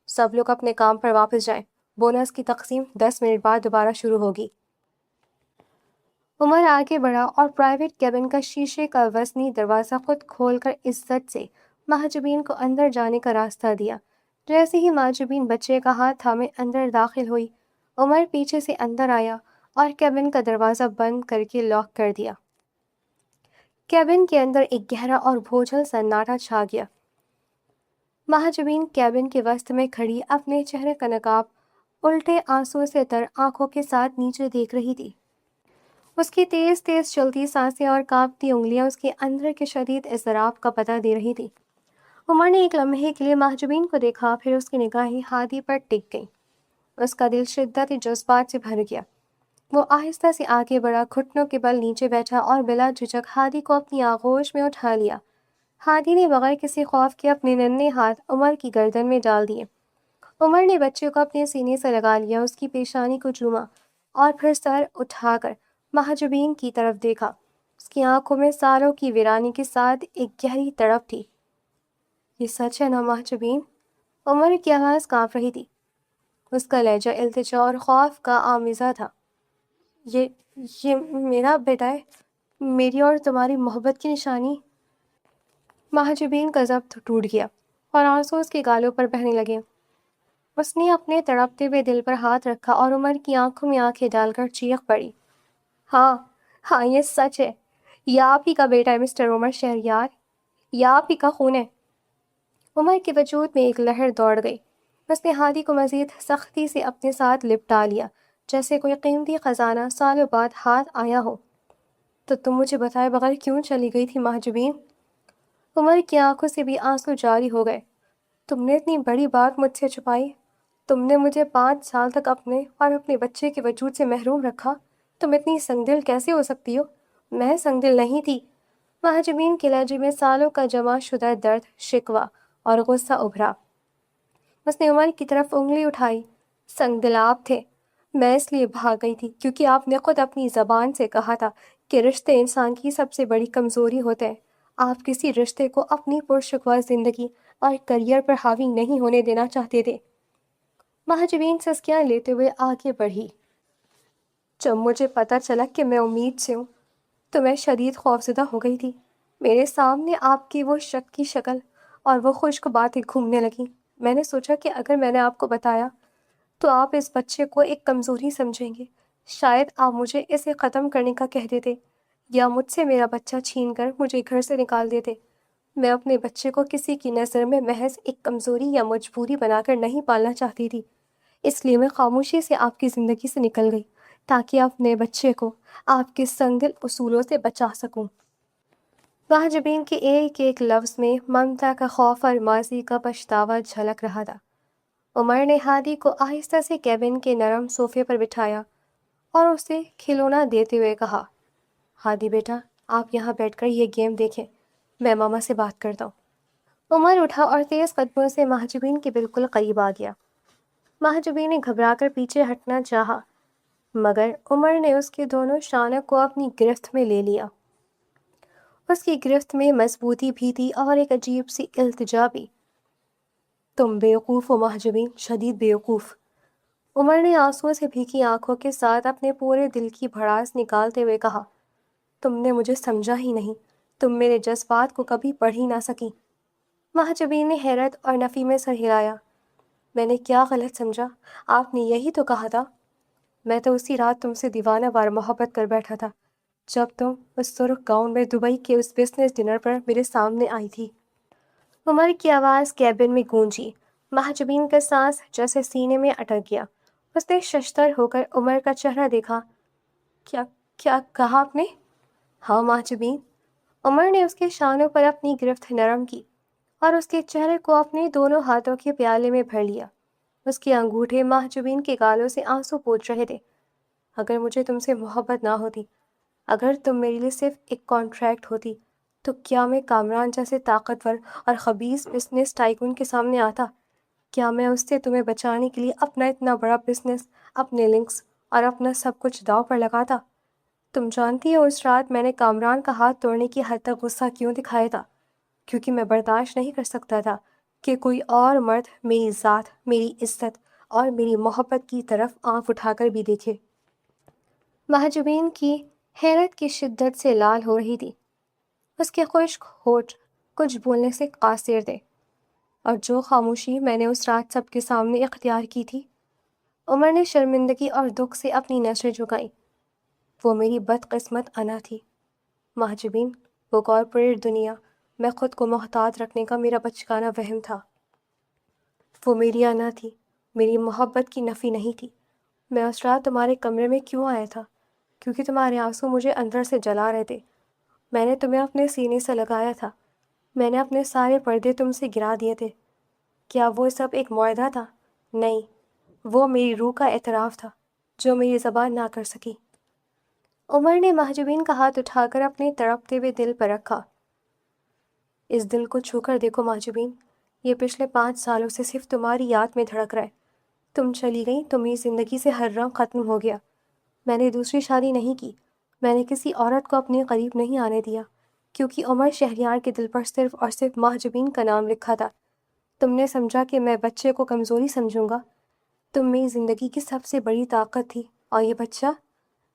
سب لوگ اپنے کام پر واپس جائیں، بونس کی تقسیم 10 منٹ بعد دوبارہ شروع ہوگی۔ عمر آگے بڑھا اور پرائیویٹ کیبن کا شیشے کا وزنی دروازہ خود کھول کر عزت سے مہاجبین کو اندر جانے کا راستہ دیا۔ جیسے ہی مہاجبین بچے کا ہاتھ تھامے اندر داخل ہوئی، عمر پیچھے سے اندر آیا اور کیبن کا دروازہ بند کر کے لاک کر دیا۔ کیبن کے اندر ایک گہرا اور بوجھل سناٹا چھا گیا۔ مہاجبین کیبن کے وسط میں کھڑی اپنے چہرے کا نقاب الٹے آنسو سے تر آنکھوں کے ساتھ نیچے دیکھ رہی تھی۔ اس کی تیز تیز چلتی سانسیں اور کانپتی انگلیاں اس کے اندر کے شدید اضطراب کا پتہ دے رہی تھی۔ عمر نے ایک لمحے کے لیے مہاجبین کو دیکھا، پھر اس کی نگاہیں ہادی پر ٹک گئیں۔ اس کا دل شدتی جذبات سے بھر گیا۔ وہ آہستہ سے آگے بڑھا، گھٹنوں کے بل نیچے بیٹھا اور بلا جھجک ہادی کو اپنی آغوش میں اٹھا لیا۔ ہادی نے بغیر کسی خوف کے اپنے ننھے ہاتھ عمر کی گردن میں ڈال دیے۔ عمر نے بچے کو اپنے سینے سے لگا لیا، اس کی پیشانی کو چوما اور پھر سر اٹھا کر مہاجبین کی طرف دیکھا۔ اس کی آنکھوں میں سالوں کی ویرانی کے ساتھ ایک گہری تڑپ تھی۔ یہ سچ ہے نا مہاجبین؟ عمر کی آواز کانپ رہی تھی۔ اس کا لہجہ التجا اور خوف کا آمیزہ تھا۔ یہ یہ میرا بیٹا ہے، میری اور تمہاری محبت کی نشانی۔ مہاجبین کا ضبط ٹوٹ گیا اور آنسو اس کے گالوں پر بہنے لگے۔ اس نے اپنے تڑپتے ہوئے دل پر ہاتھ رکھا اور عمر کی آنکھوں میں آنکھیں ڈال کر چیخ پڑی۔ ہاں ہاں، یہ سچ ہے، یہ آپ ہی کا بیٹا ہے مسٹر عمر شہریار، یہ آپ ہی کا خون ہے۔ عمر کے وجود میں ایک لہر دوڑ گئی۔ اس نے ہادی کو مزید سختی سے اپنے ساتھ لپٹا لیا، جیسے کوئی قیمتی خزانہ سالوں بعد ہاتھ آیا ہو۔ تو تم مجھے بتائے بغیر کیوں چلی گئی تھی مہاجبین؟ عمر کی آنکھوں سے بھی آنسو جاری ہو گئے۔ تم نے اتنی بڑی بات مجھ سے چھپائی، تم نے مجھے 5 سال تک اپنے اور اپنے بچے کے وجود سے محروم رکھا، تم اتنی سنگ دل کیسے ہو سکتی ہو؟ میں سنگ دل نہیں تھی۔ مہاجبین کے لہجے میں سالوں کا جمع شدہ درد، شکوہ اور غصہ ابھرا۔ اس نے عمر کی طرف انگلی اٹھائی۔ سنگ دل آپ تھے، میں اس لیے بھاگ گئی تھی کیونکہ آپ نے خود اپنی زبان سے کہا تھا کہ رشتے انسان کی سب سے بڑی کمزوری ہوتے ہیں۔ آپ کسی رشتے کو اپنی پرشکوہ زندگی اور کریئر پر حاوی نہیں ہونے دینا چاہتے تھے۔ مہاجبین سسکیاں لیتے ہوئے آگے بڑھی۔ جب مجھے پتہ چلا کہ میں امید سے ہوں تو میں شدید خوفزدہ ہو گئی تھی۔ میرے سامنے آپ کی وہ شک کی شکل اور وہ خشک باتیں گھومنے لگیں۔ میں نے سوچا کہ اگر میں نے آپ کو بتایا تو آپ اس بچے کو ایک کمزوری سمجھیں گے، شاید آپ مجھے اسے ختم کرنے کا کہہ دیتے یا مجھ سے میرا بچہ چھین کر مجھے گھر سے نکال دیتے۔ میں اپنے بچے کو کسی کی نظر میں محض ایک کمزوری یا مجبوری بنا کر نہیں پالنا چاہتی تھی، اس لیے میں خاموشی سے آپ کی زندگی سے نکل گئی تاکہ اپنے بچے کو آپ کے سنگ دل اصولوں سے بچا سکوں۔ مہاجبین کے ایک ایک لفظ میں ممتا کا خوف اور ماضی کا پچھتاوا جھلک رہا تھا۔ عمر نے ہادی کو آہستہ سے کیبن کے نرم صوفے پر بٹھایا اور اسے کھلونا دیتے ہوئے کہا، ہادی بیٹا، آپ یہاں بیٹھ کر یہ گیم دیکھیں، میں ماما سے بات کرتا ہوں۔ عمر اٹھا اور تیز قدموں سے مہاجبین کے بالکل قریب آ گیا۔ مہاجبین نے گھبرا کر پیچھے ہٹنا چاہا، مگر عمر نے اس کے دونوں شانوں کو اپنی گرفت میں لے لیا۔ اس کی گرفت میں مضبوطی بھی تھی اور ایک عجیب سی التجا بھی۔ تم بیوقوف ہو مہاجبین، شدید بیوقوف۔ عمر نے آنسوؤں سے بھیگی آنکھوں کے ساتھ اپنے پورے دل کی بھڑاس نکالتے ہوئے کہا، تم نے مجھے سمجھا ہی نہیں، تم میرے جذبات کو کبھی پڑھ ہی نہ سکی۔ مہاجبین نے حیرت اور نفی میں سر ہلایا۔ میں نے کیا غلط سمجھا؟ آپ نے یہی تو کہا تھا۔ میں تو اسی رات تم سے دیوانہ وار محبت کر بیٹھا تھا جب تم اس سرخ گاؤن میں دبئی کے اس بزنس ڈنر پر میرے سامنے آئی تھی۔ عمر کی آواز کیبن میں گونجی۔ مہاجبین کا سانس جیسے سینے میں اٹک گیا۔ اس نے ششدر ہو کر عمر کا چہرہ دیکھا۔ کیا کہا آپ نے؟ ہاں مہاجبین۔ عمر نے اس کے شانوں پر اپنی گرفت نرم کی اور اس کے چہرے کو اپنے دونوں ہاتھوں کے پیالے میں بھر لیا۔ اس کے انگوٹھے مہاجبین کے گالوں سے آنسو پوچھ رہے تھے۔ اگر مجھے تم سے محبت نہ ہوتی، اگر تم میرے لیے صرف ایک کانٹریکٹ ہوتی، تو کیا میں کامران جیسے طاقتور اور خبیث بزنس ٹائکون کے سامنے آتا؟ کیا میں اس سے تمہیں بچانے کے لیے اپنا اتنا بڑا بزنس، اپنے لنکس اور اپنا سب کچھ داؤ پر لگاتا؟ تم جانتی ہو اس رات میں نے کامران کا ہاتھ توڑنے کی حد تک غصہ کیوں دکھایا تھا؟ کیونکہ میں برداشت نہیں کر سکتا تھا کہ کوئی اور مرد میری ذات، میری عزت اور میری محبت کی طرف آنکھ اٹھا کر بھی دیکھے۔ مہاجبین کی حیرت کی شدت سے لال ہو رہی تھی۔ اس کے خشک ہونٹ کچھ بولنے سے قاصر تھے، اور جو خاموشی میں نے اس رات سب کے سامنے اختیار کی تھی۔ عمر نے شرمندگی اور دکھ سے اپنی نظریں جھکائیں۔ وہ میری بدقسمت انا تھی مہاجبین، وہ کارپوریٹ دنیا میں خود کو محتاط رکھنے کا میرا بچگانہ وہم تھا۔ وہ میری انا تھی، میری محبت کی نفی نہیں تھی۔ میں اس رات تمہارے کمرے میں کیوں آیا تھا؟ کیونکہ تمہارے آنسو مجھے اندر سے جلا رہے تھے۔ میں نے تمہیں اپنے سینے سے لگایا تھا، میں نے اپنے سارے پردے تم سے گرا دیے تھے۔ کیا وہ سب ایک معاہدہ تھا؟ نہیں، وہ میری روح کا اعتراف تھا جو میری زبان نہ کر سکی۔ عمر نے محجوبین کا ہاتھ اٹھا کر اپنے تڑپتے ہوئے دل پر رکھا۔ اس دل کو چھو کر دیکھو محجوبین، یہ پچھلے 5 سالوں سے صرف تمہاری یاد میں دھڑک رہا ہے۔ تم چلی گئی تو میری زندگی سے ہر رنگ ختم ہو گیا۔ میں نے دوسری شادی نہیں کی، میں نے کسی عورت کو اپنے قریب نہیں آنے دیا، کیونکہ عمر شہریار کے دل پر صرف اور صرف محجوبین کا نام لکھا تھا۔ تم نے سمجھا کہ میں بچے کو کمزوری سمجھوں گا۔ تم میری زندگی کی سب سے بڑی طاقت تھی، اور یہ بچہ،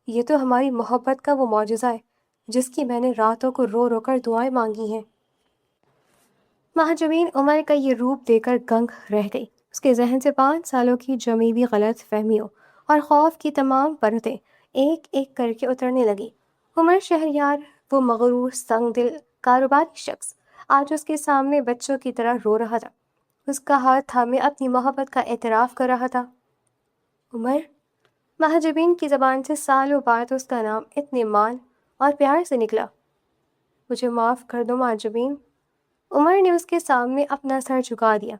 یہ تو ہماری محبت کا وہ معجزہ ہے جس کی میں نے راتوں کو رو رو کر دعائیں مانگی ہیں۔ محجوبین عمر کا یہ روپ دے کر گنگ رہ گئی۔ اس کے ذہن سے 5 سالوں کی جمی ہوئی غلط فہمیوں اور خوف کی تمام پرتیں ایک ایک کر کے اترنے لگی۔ عمر شہریار، وہ مغرور، سنگ دل، کاروباری شخص، آج اس کے سامنے بچوں کی طرح رو رہا تھا، اس کا ہاتھ تھامے اپنی محبت کا اعتراف کر رہا تھا۔ عمر، محجوبین کی زبان سے سالوں بعد اس کا نام اتنے مان اور پیار سے نکلا۔ مجھے معاف کر دو محجوبین۔ عمر نے اس کے سامنے اپنا سر جھکا دیا۔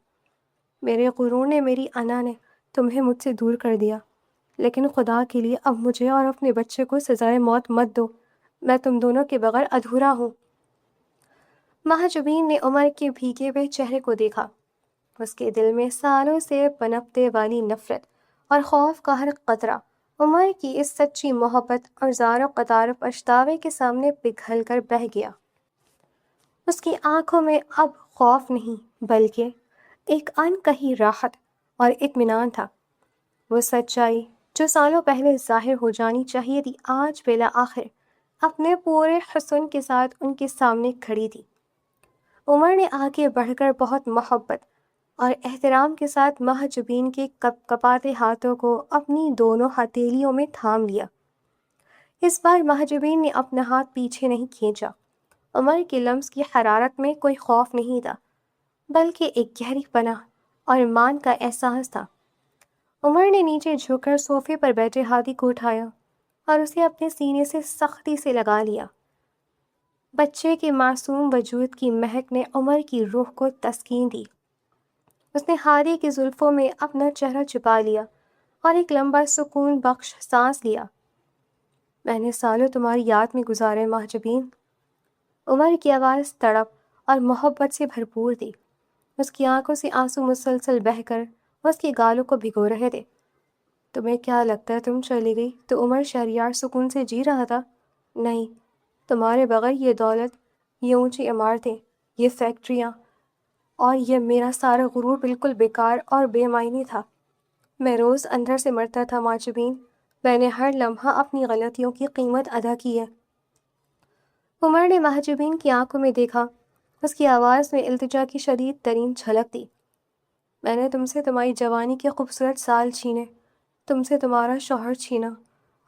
میرے غرور نے، میری انا نے تمہیں مجھ سے دور کر دیا، لیکن خدا کے لیے اب مجھے اور اپنے بچے کو سزائے موت مت دو، میں تم دونوں کے بغیر ادھورا ہوں۔ محجوبین نے عمر کے بھیگے ہوئے چہرے کو دیکھا۔ اس کے دل میں سالوں سے پنپتے والی نفرت اور خوف کا ہر قطرہ عمر کی اس سچی محبت اور زار و قطار و پچھتاوے کے سامنے پگھل کر بہہ گیا۔ اس کی آنکھوں میں اب خوف نہیں بلکہ ایک انکہی راحت اور اطمینان تھا۔ وہ سچائی جو سالوں پہلے ظاہر ہو جانی چاہیے تھی، آج بالآخر اپنے پورے حسن کے ساتھ ان کے سامنے کھڑی تھی۔ عمر نے آگے بڑھ کر بہت محبت اور احترام کے ساتھ محجوبین کے کپ کپاتے ہاتھوں کو اپنی دونوں ہتھیلیوں میں تھام لیا۔ اس بار محجوبین نے اپنا ہاتھ پیچھے نہیں کھینچا۔ عمر کے لمس کی حرارت میں کوئی خوف نہیں تھا، بلکہ ایک گہری پناہ اور ایمان کا احساس تھا۔ عمر نے نیچے جھک کر صوفے پر بیٹھے ہادی کو اٹھایا اور اسے اپنے سینے سے سختی سے لگا لیا۔ بچے کے معصوم وجود کی مہک نے عمر کی روح کو تسکین دی۔ اس نے ہادی کی زلفوں میں اپنا چہرہ چھپا لیا اور ایک لمبا سکون بخش سانس لیا۔ میں نے سالوں تمہاری یاد میں گزارے محجوبین۔ عمر کی آواز تڑپ اور محبت سے بھرپور تھی۔ اس کی آنکھوں سے آنسو مسلسل بہہ کر اس کے گالوں کو بھگو رہے تھے۔ تمہیں کیا لگتا ہے تم چلی گئی تو عمر شہریار سکون سے جی رہا تھا؟ نہیں، تمہارے بغیر یہ دولت، یہ اونچی عمارتیں، یہ فیکٹریاں اور یہ میرا سارا غرور بالکل بیکار اور بے معنی تھا۔ میں روز اندر سے مرتا تھا محجوبین، میں نے ہر لمحہ اپنی غلطیوں کی قیمت ادا کی ہے۔ عمر نے محجوبین کی آنکھوں میں دیکھا، اس کی آواز میں التجا کی شدید ترین جھلک تھی۔ میں نے تم سے تمہاری جوانی کے خوبصورت سال چھینے، تم سے تمہارا شوہر چھینا،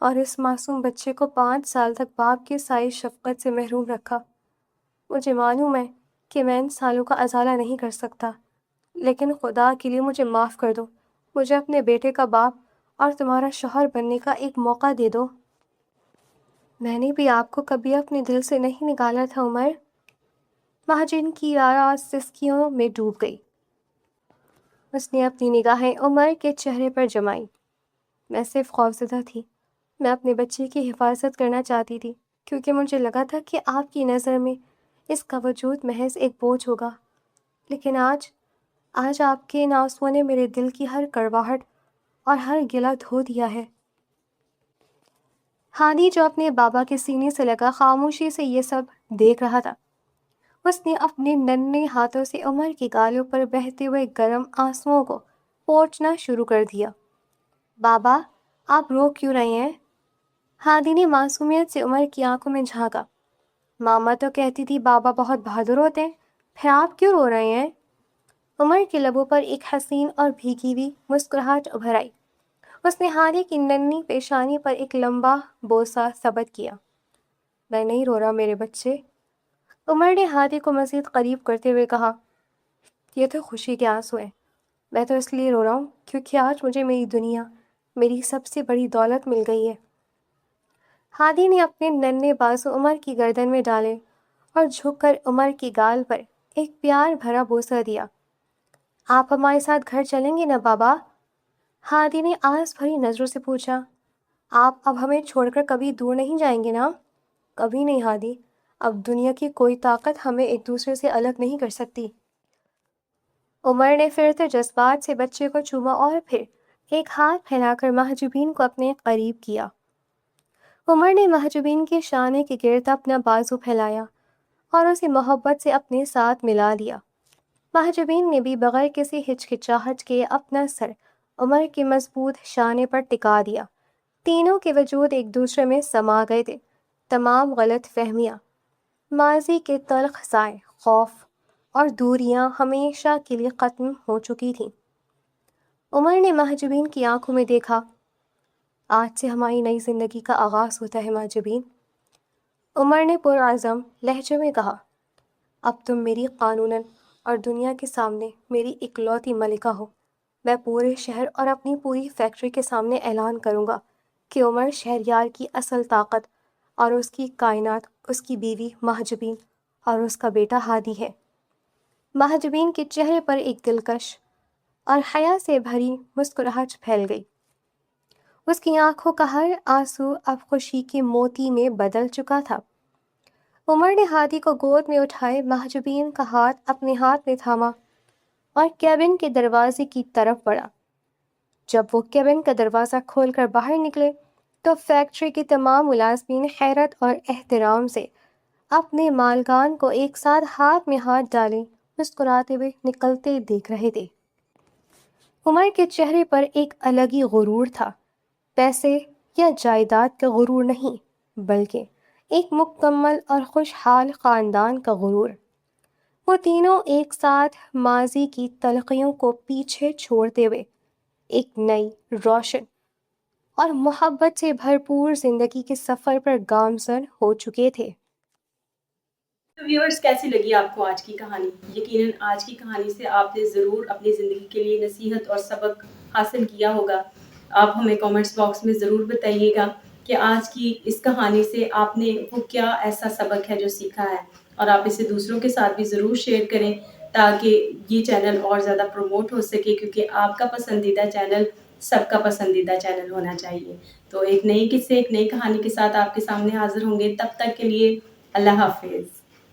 اور اس معصوم بچے کو 5 سال تک باپ کے سائے شفقت سے محروم رکھا۔ مجھے معلوم ہے کہ میں ان سالوں کا ازالہ نہیں کر سکتا، لیکن خدا کے لیے مجھے معاف کر دو۔ مجھے اپنے بیٹے کا باپ اور تمہارا شوہر بننے کا ایک موقع دے دو۔ میں نے بھی آپ کو کبھی اپنے دل سے نہیں نکالا تھا عمر۔ مہاجن کی آواز سسکیوں میں ڈوب گئی۔ اس نے اپنی نگاہیں عمر کے چہرے پر جمائیں۔ میں صرف خوفزدہ تھی، میں اپنے بچے کی حفاظت کرنا چاہتی تھی، کیونکہ مجھے لگا تھا کہ آپ کی نظر میں اس کا وجود محض ایک بوجھ ہوگا۔ لیکن آج آپ کے ان آنسوؤں نے میرے دل کی ہر کڑواہٹ اور ہر گلہ دھو دیا ہے۔ ہادی جو اپنے بابا کے سینے سے لگا خاموشی سے یہ سب دیکھ رہا تھا، اس نے اپنے ننھے ہاتھوں سے عمر کے گالوں پر بہتے ہوئے گرم آنسوؤں کو پوچھنا شروع کر دیا۔ بابا، آپ رو کیوں رہے ہیں؟ ہادی نے معصومیت سے عمر کی آنکھوں میں جھانکا۔ ماما تو کہتی تھی بابا بہت بہادر ہوتے ہیں، پھر آپ کیوں رو رہے ہیں؟ عمر کے لبوں پر ایک حسین اور بھیگی ہوئی مسکراہٹ ابھر آئی۔ اس نے ہادی کی ننھی پیشانی پر ایک لمبا بوسہ ثبت کیا۔ میں نہیں رو رہا میرے بچے، عمر نے ہادی کو مزید قریب کرتے ہوئے کہا۔ یہ تو خوشی کے آنسو ہیں، میں تو اس لیے رو رہا ہوں کیونکہ آج مجھے میری دنیا، میری سب سے بڑی دولت مل گئی ہے۔ ہادی نے اپنے ننھے بازو عمر کی گردن میں ڈالے اور جھک کر عمر کی گال پر ایک پیار بھرا بوسہ دیا۔ آپ ہمارے ساتھ گھر چلیں گے نا بابا؟ ہادی نے آس بھری نظروں سے پوچھا، آپ اب ہمیں چھوڑ کر کبھی دور نہیں جائیں گے نا؟ کبھی نہیں ہادی، اب دنیا کی کوئی طاقت ہمیں ایک دوسرے سے الگ نہیں کر سکتی۔ عمر نے پھر سے جذبات سے بچے کو چوما اور پھر ایک ہاتھ پھیلا کر محجوبین کو اپنے قریب کیا۔ عمر نے محجوبین کے شانے کے گرد اپنا بازو پھیلایا اور اسے محبت سے اپنے ساتھ ملا لیا۔ محجوبین نے بھی بغیر کسی ہچکچاہٹ کے اپنا سر عمر کے مضبوط شانے پر ٹکا دیا۔ تینوں کے وجود ایک دوسرے میں سما گئے تھے۔ تمام غلط فہمیاں، ماضی کے تلخ سائے، خوف اور دوریاں ہمیشہ کے لیے ختم ہو چکی تھیں۔ عمر نے محجوبین کی آنکھوں میں دیکھا، آج سے ہماری نئی زندگی کا آغاز ہوتا ہے محجوبین۔ عمر نے پرعزم لہجے میں کہا، اب تم میری قانوناً اور دنیا کے سامنے میری اکلوتی ملکہ ہو۔ میں پورے شہر اور اپنی پوری فیکٹری کے سامنے اعلان کروں گا کہ عمر شہریار کی اصل طاقت اور اس کی کائنات اس کی بیوی محجوبین اور اس کا بیٹا ہادی ہے۔ محجوبین کے چہرے پر ایک دلکش اور حیا سے بھری مسکراہٹ پھیل گئی۔ اس کی آنکھوں کا ہر آنسو اب خوشی کے موتی میں بدل چکا تھا۔ عمر نے ہادی کو گود میں اٹھائے محجوبین کا ہاتھ اپنے ہاتھ میں تھاما اور کیبن کے دروازے کی طرف بڑھا۔ جب وہ کیبن کا دروازہ کھول کر باہر نکلے تو فیکٹری کے تمام ملازمین حیرت اور احترام سے اپنے مالکان کو ایک ساتھ ہاتھ میں ہاتھ ڈالے مسکراتے ہوئے نکلتے دیکھ رہے تھے۔ عمر کے چہرے پر ایک الگ ہی غرور تھا، پیسے یا جائیداد کا غرور نہیں، بلکہ ایک مکمل اور خوشحال خاندان کا غرور۔ وہ تینوں ایک ساتھ ماضی کی تلخیوں کو پیچھے چھوڑتے ہوئے ایک نئی، روشن اور محبت سے بھرپور زندگی کے سفر پر گامزن ہو چکے تھے۔ تو ویورز، کیسی لگی آپ کو آج کی کہانی؟ یقیناً آج کی کہانی سے آپ نے ضرور اپنی زندگی کے لیے نصیحت اور سبق حاصل کیا ہوگا۔ آپ ہمیں کامنٹس باکس میں ضرور بتائیے گا کہ آج کی اس کہانی سے آپ نے وہ کیا ایسا سبق ہے جو سیکھا ہے، اور آپ اسے دوسروں کے ساتھ بھی ضرور شیئر کریں تاکہ یہ چینل اور زیادہ پروموٹ ہو سکے، کیونکہ آپ کا پسندیدہ چینل سب کا پسندیدہ چینل ہونا چاہیے۔ تو ایک نئی قصے، ایک نئی کہانی کے ساتھ آپ کے سامنے حاضر ہوں گے۔ تب تک کے لیے اللہ حافظ۔